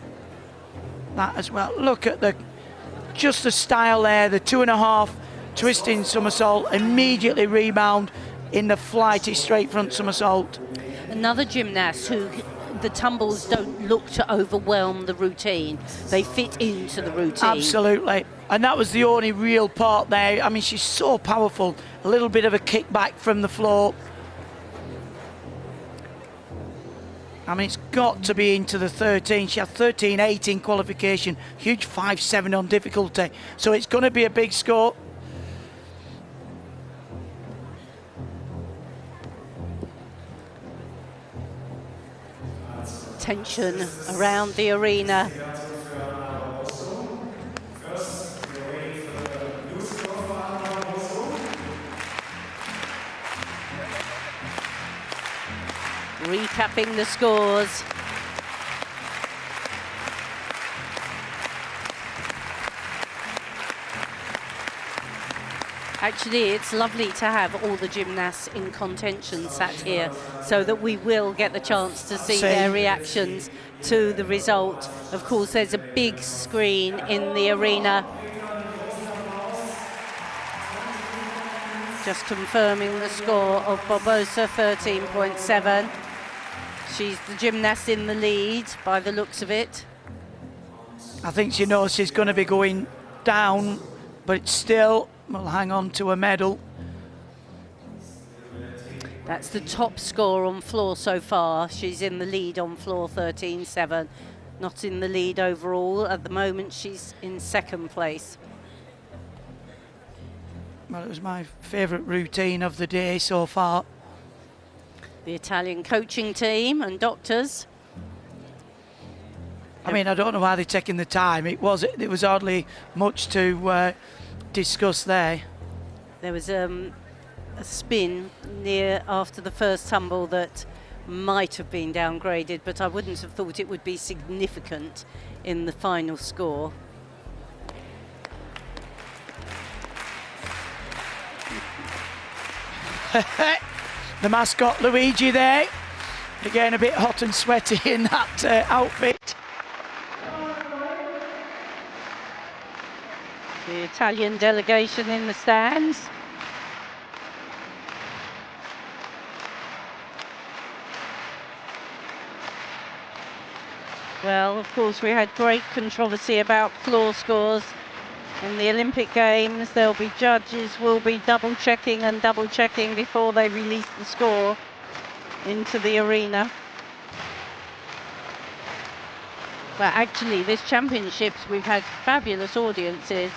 that as well. Look at just the style there, the 2.5 twisting somersault, immediately rebound in the flighty straight front somersault. Another gymnast who the tumbles don't look to overwhelm the routine. They fit into the routine. Absolutely. And that was the only real part there. I mean, she's so powerful. A little bit of a kickback from the floor. I mean, it's got to be into the 13. She had 13.8 qualification. Huge 5.7 on difficulty. So it's going to be a big score. Tension around the arena. Recapping the scores. Actually, it's lovely to have all the gymnasts in contention sat here so that we will get the chance to see their reactions to the result. Of course, there's a big screen in the arena. Just confirming the score of Barbosa, 13.7. She's the gymnast in the lead by the looks of it. I think she knows she's going to be going down, but still will hang on to a medal. That's the top score on floor so far. She's in the lead on floor, 13.7. Not in the lead overall. At the moment, she's in second place. Well, it was my favourite routine of the day so far. The Italian coaching team and doctors. I mean, I don't know why they're taking the time. It was hardly much to discuss there. There was a spin near after the first tumble that might have been downgraded, but I wouldn't have thought it would be significant in the final score. The mascot Luigi there. Again, a bit hot and sweaty in that outfit. The Italian delegation in the stands. Well, of course, we had great controversy about floor scores in the Olympic Games. There'll be judges will be double checking before they release the score into the arena. But actually, this championships, we've had fabulous audiences.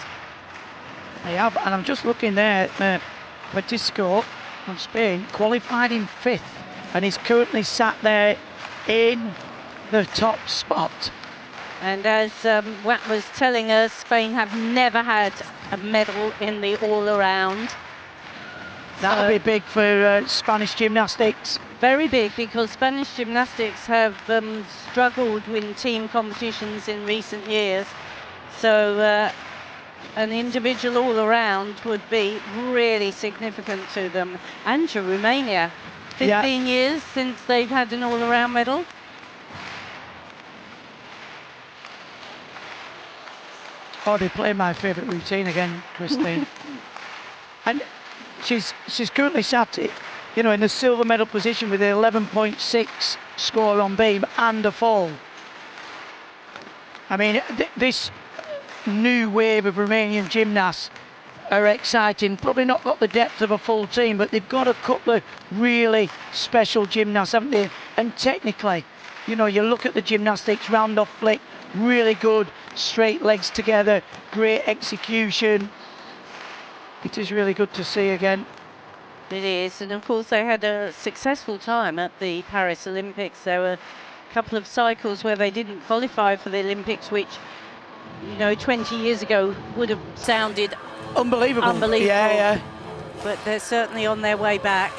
They have, and I'm just looking there at Francisco from Spain, qualified in 5th, and he's currently sat there in the top spot. And as Watt was telling us, Spain have never had a medal in the all-around. That'll be big for Spanish gymnastics. Very big, because Spanish gymnastics have struggled with team competitions in recent years. So an individual all-around would be really significant to them. And to Romania. 15 years since they've had an all-around medal. Oh, they play my favourite routine again, Christine. And she's currently sat, you know, in the silver medal position with an 11.6 score on beam and a fall. I mean, this new wave of Romanian gymnasts are exciting. Probably not got the depth of a full team, but they've got a couple of really special gymnasts, haven't they? And technically, you know, you look at the gymnastics, round off flick, really good, straight legs together, great execution. It is really good to see again. It is, and of course they had a successful time at the Paris Olympics. There were a couple of cycles where they didn't qualify for the Olympics, which, you know, 20 years ago would have sounded unbelievable. Yeah. But they're certainly on their way back.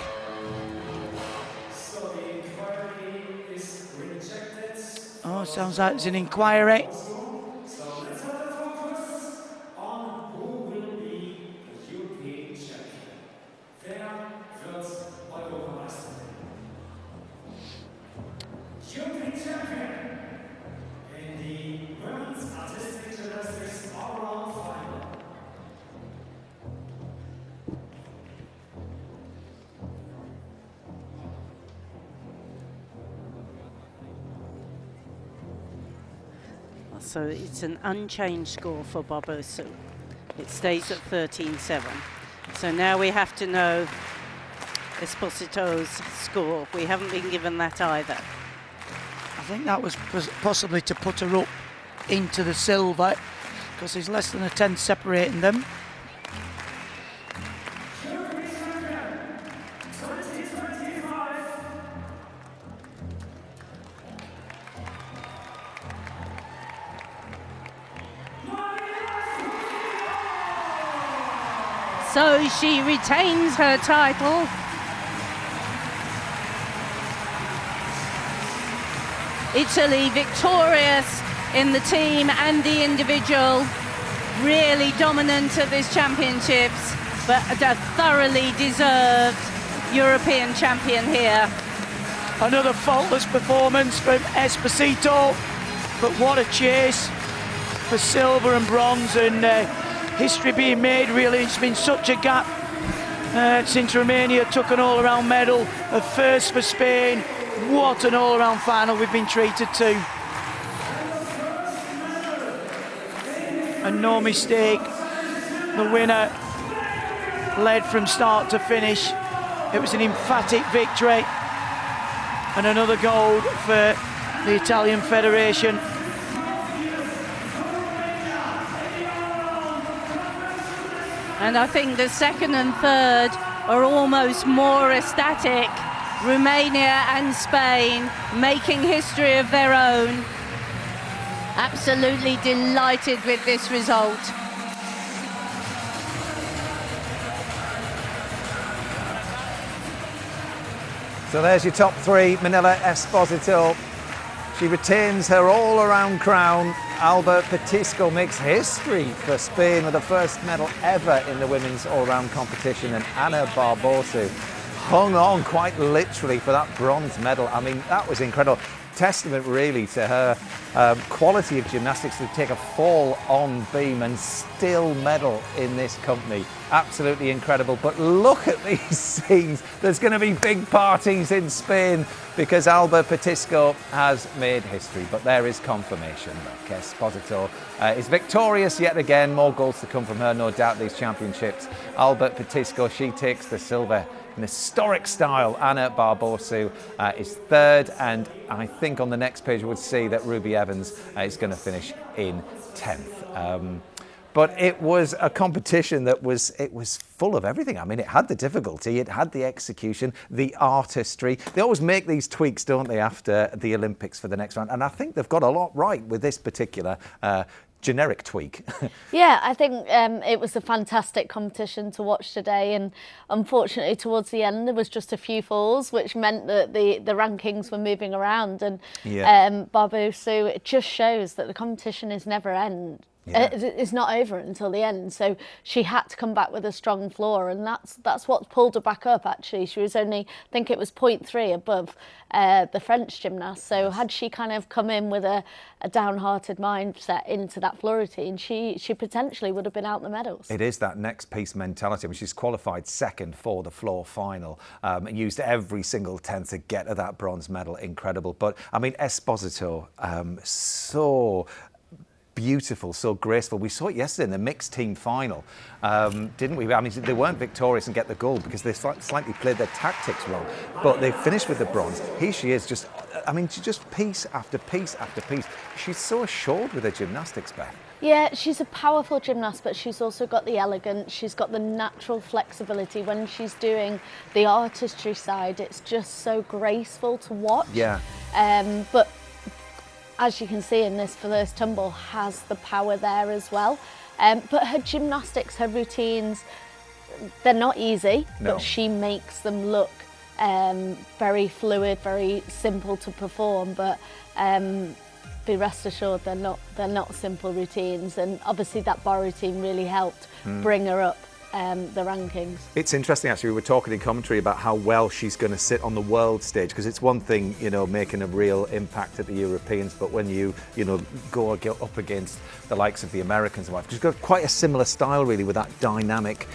So the inquiry is rejected. Oh, sounds like there's an inquiry. So let's have the focus on who will be the European champion. Wer wird Europameister? European champion in the women's artistic gymnastics all-around final. So it's an unchanged score for Barbosu. It stays at 13-7. So now we have to know Esposito's score. We haven't been given that either. I think that was possibly to put her up into the silver, because there's less than a 10 separating them. So she retains her title. Italy victorious in the team and the individual. Really dominant at this championships, but a thoroughly deserved European champion here. Another faultless performance from Esposito, but what a chase for silver and bronze, and history being made, really. It's been such a gap since Romania took an all-around medal, a first for Spain. What an all-around final we've been treated to. And no mistake, the winner led from start to finish. It was an emphatic victory, and another gold for the Italian Federation. And I think the second and third are almost more ecstatic. Romania and Spain making history of their own. Absolutely delighted with this result. So there's your top three. Manila Esposito, she retains her all-around crown. Alba Petisco makes history for Spain with the first medal ever in the women's all-round competition, and Ana Barbosu hung on quite literally for that bronze medal. I mean, that was incredible. Testament really to her quality of gymnastics to take a fall on beam and still medal in this company. Absolutely incredible. But look at these scenes. There's going to be big parties in Spain because Alba Petisco has made history. But there is confirmation that Esposito is victorious yet again. More goals to come from her, no doubt, these championships. Alba Petisco, she takes the silver in historic style. Anna Barbosu is third, and I think on the next page we'll see that Ruby Evans is going to finish in 10th. But it was a competition that was full of everything. I mean, it had the difficulty, it had the execution, the artistry. They always make these tweaks, don't they, after the Olympics for the next round, and I think they've got a lot right with this particular generic tweak. Yeah, I think it was a fantastic competition to watch today, and unfortunately towards the end there was just a few falls, which meant that the rankings were moving around, and Barbosu, it just shows that the competition is never end. Yeah. It's not over until the end, so she had to come back with a strong floor, and that's what pulled her back up. Actually, she was only, I think it was 0.3 above the French gymnast, so had she kind of come in with a downhearted mindset into that floor routine, she potentially would have been out the medals. It is that next piece mentality. I mean, she's qualified second for the floor final and used every single tenth to get to that bronze medal. Incredible. But I mean, Esposito, so beautiful, so graceful. We saw it yesterday in the mixed team final, didn't we? I mean, they weren't victorious and get the gold because they slightly played their tactics wrong, but they finished with the bronze. Here she is, just, I mean, she just piece after piece after piece. She's so assured with her gymnastics, Beth. Yeah, she's a powerful gymnast, but she's also got the elegance, she's got the natural flexibility. When she's doing the artistry side, it's just so graceful to watch. Yeah. But as you can see in this first tumble, has the power there as well. But her gymnastics, her routines, they're not easy, but she makes them look very fluid, very simple to perform. But be rest assured, they're not simple routines. And obviously that bar routine really helped bring her up the rankings. It's interesting, actually. We were talking in commentary about how well she's going to sit on the world stage, because it's one thing, you know, making a real impact at the Europeans, but when you know, go up against the likes of the Americans, she's got quite a similar style, really, with that dynamic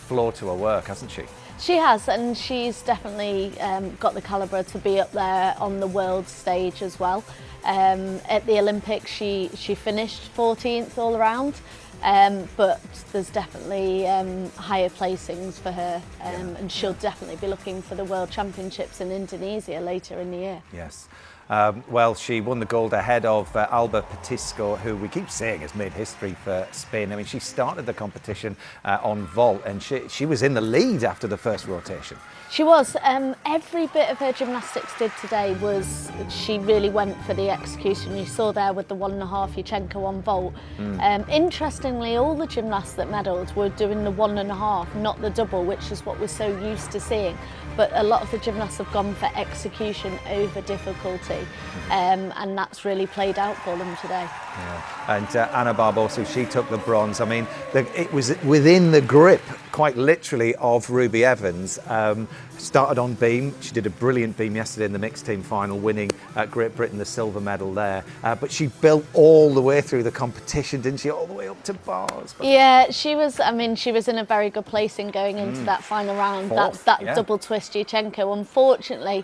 flow to her work, hasn't she? She has, and she's definitely got the calibre to be up there on the world stage as well. At the Olympics, she finished 14th all around. But there's definitely higher placings for her, and she'll definitely be looking for the World Championships in Indonesia later in the year. Yes. Well, she won the gold ahead of Alba Petisco, who we keep saying has made history for Spain. I mean, she started the competition on vault, and she was in the lead after the first rotation. She was. Every bit of her gymnastics did today was, she really went for the execution. You saw there with the 1.5 Yurchenko on vault. Interestingly, all the gymnasts that medalled were doing the 1.5, not the double, which is what we're so used to seeing. But a lot of the gymnasts have gone for execution over difficulty, and that's really played out for them today. Yeah. And Anna Barbosu, she took the bronze. I mean, it was within the grip, quite literally, of Ruby Evans. Started on beam. She did a brilliant beam yesterday in the mixed team final, winning Great Britain the silver medal there. But she built all the way through the competition, didn't she? All the way up to bars. Yeah, she was. I mean, she was in a very good placing going into that final round. Fourth, that double twist Yurchenko. Unfortunately,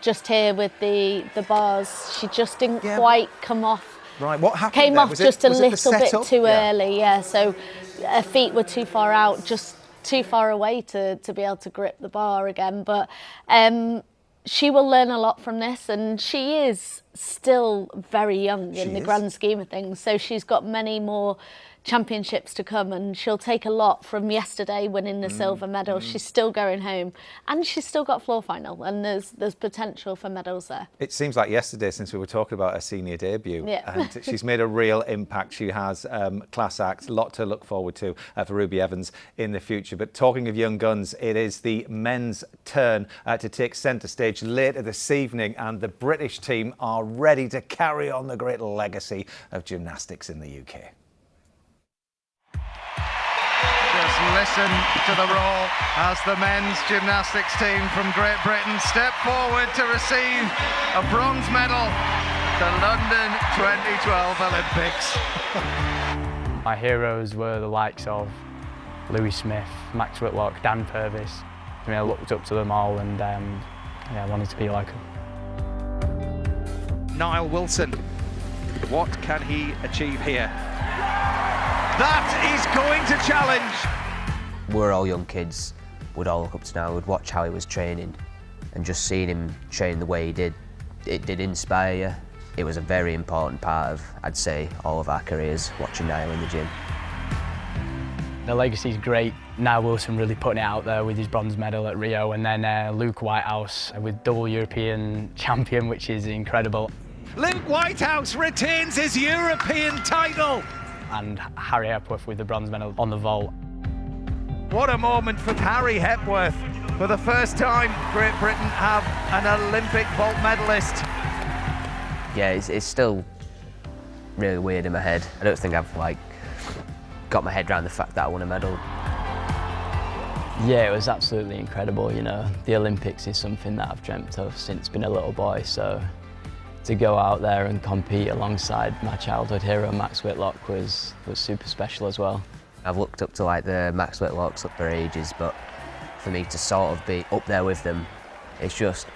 just here with the bars, she just didn't quite come off. Right, what happened? Came there? off just a little bit too early. Yeah, so her feet were too far out, just too far away to be able to grip the bar again. But she will learn a lot from this, and she is still very young in the grand scheme of things. So she's got many more championships to come, and she'll take a lot from yesterday winning the silver medal. She's still going home, and she's still got floor final, and there's potential for medals there. It seems like yesterday since we were talking about her senior debut, and she's made a real impact. She has class act, a lot to look forward to for Ruby Evans in the future. But talking of young guns, it is the men's turn to take centre stage later this evening, and the British team are ready to carry on the great legacy of gymnastics in the UK. Just listen to the roar as the men's gymnastics team from Great Britain step forward to receive a bronze medal at the London 2012 Olympics. My heroes were the likes of Louis Smith, Max Whitlock, Dan Purvis. I mean, I looked up to them all and yeah, I wanted to be like them. Niall Wilson, what can he achieve here? That is going to challenge. We're all young kids, we'd all look up to Niall, we'd watch how he was training, and just seeing him train the way he did, it did inspire you. It was a very important part of, I'd say, all of our careers, watching Niall in the gym. The legacy's great. Niall Wilson really putting it out there with his bronze medal at Rio, and then Luke Whitehouse with double European champion, which is incredible. Luke Whitehouse retains his European title. And Harry Hepworth with the bronze medal on the vault. What a moment for Harry Hepworth. For the first time, Great Britain have an Olympic vault medalist. Yeah, it's still really weird in my head. I don't think I've got my head around the fact that I won a medal. Yeah, it was absolutely incredible, you know. The Olympics is something that I've dreamt of since being a little boy, so to go out there and compete alongside my childhood hero Max Whitlock was super special as well. I've looked up to the Max Whitlocks up for ages, but for me to sort of be up there with them, it's just,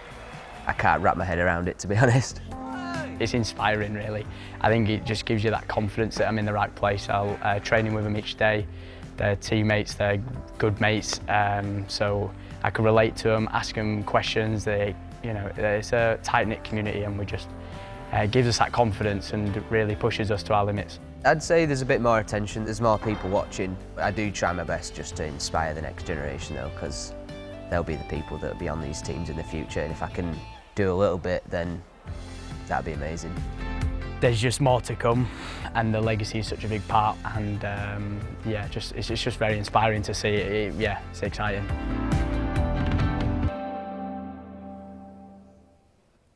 I can't wrap my head around it, to be honest. It's inspiring, really. I think it just gives you that confidence that I'm in the right place. I'll training with them each day. They're teammates, they're good mates, so I can relate to them, ask them questions. It's a tight-knit community, and we just gives us that confidence and really pushes us to our limits. I'd say there's a bit more attention, there's more people watching. I do try my best just to inspire the next generation though, because they'll be the people that will be on these teams in the future, and if I can do a little bit, then that'd be amazing. There's just more to come, and the legacy is such a big part, and yeah, it's just very inspiring to see it. Yeah, it's exciting.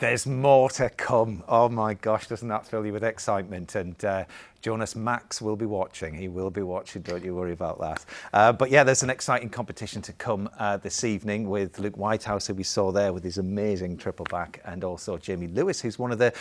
There's more to come. Oh my gosh, doesn't that fill you with excitement? And Jonas Max will be watching. He will be watching, don't you worry about that. But yeah, there's an exciting competition to come this evening with Luke Whitehouse, who we saw there with his amazing triple back, and also Jamie Lewis, who's one of the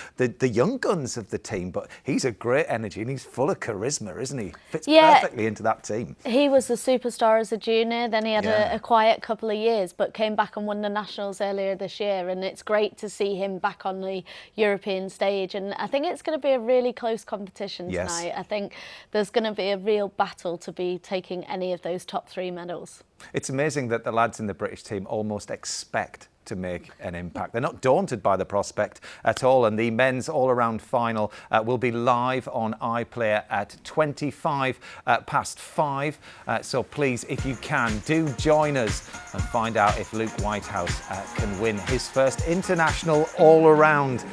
young guns of the team. But he's a great energy and he's full of charisma, isn't he? Fits perfectly into that team. He was the superstar as a junior, then he had a quiet couple of years, but came back and won the Nationals earlier this year, and it's great to see him back on the European stage, and I think it's going to be a really close competition tonight. I think there's going to be a real battle to be taking any of those top 3 medals. It's amazing that the lads in the British team almost expect to make an impact. They're not daunted by the prospect at all, and the men's all-around final will be live on iPlayer at 5:25. So please, if you can, do join us and find out if Luke Whitehouse can win his first international all-around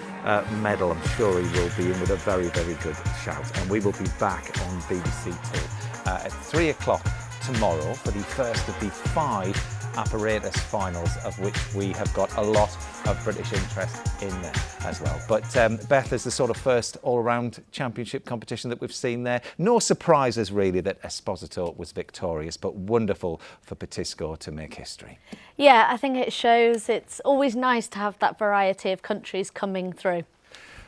medal. I'm sure he will be in with a very, very good shout. And we will be back on BBC Two at 3 o'clock tomorrow for the first of the 5 apparatus finals, of which we have got a lot of British interest in there as well. But Beth, is the sort of first all-around championship competition that we've seen there. No surprises really that Esposito was victorious, but wonderful for Petisco to make history. Yeah, I think it shows it's always nice to have that variety of countries coming through.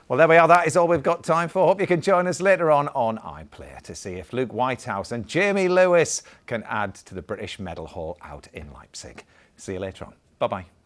Well, there we are. That is all we've got time for. Hope you can join us later on iPlayer to see if Luke Whitehouse and Jamie Lewis can add to the British medal haul out in Leipzig. See you later on. Bye-bye.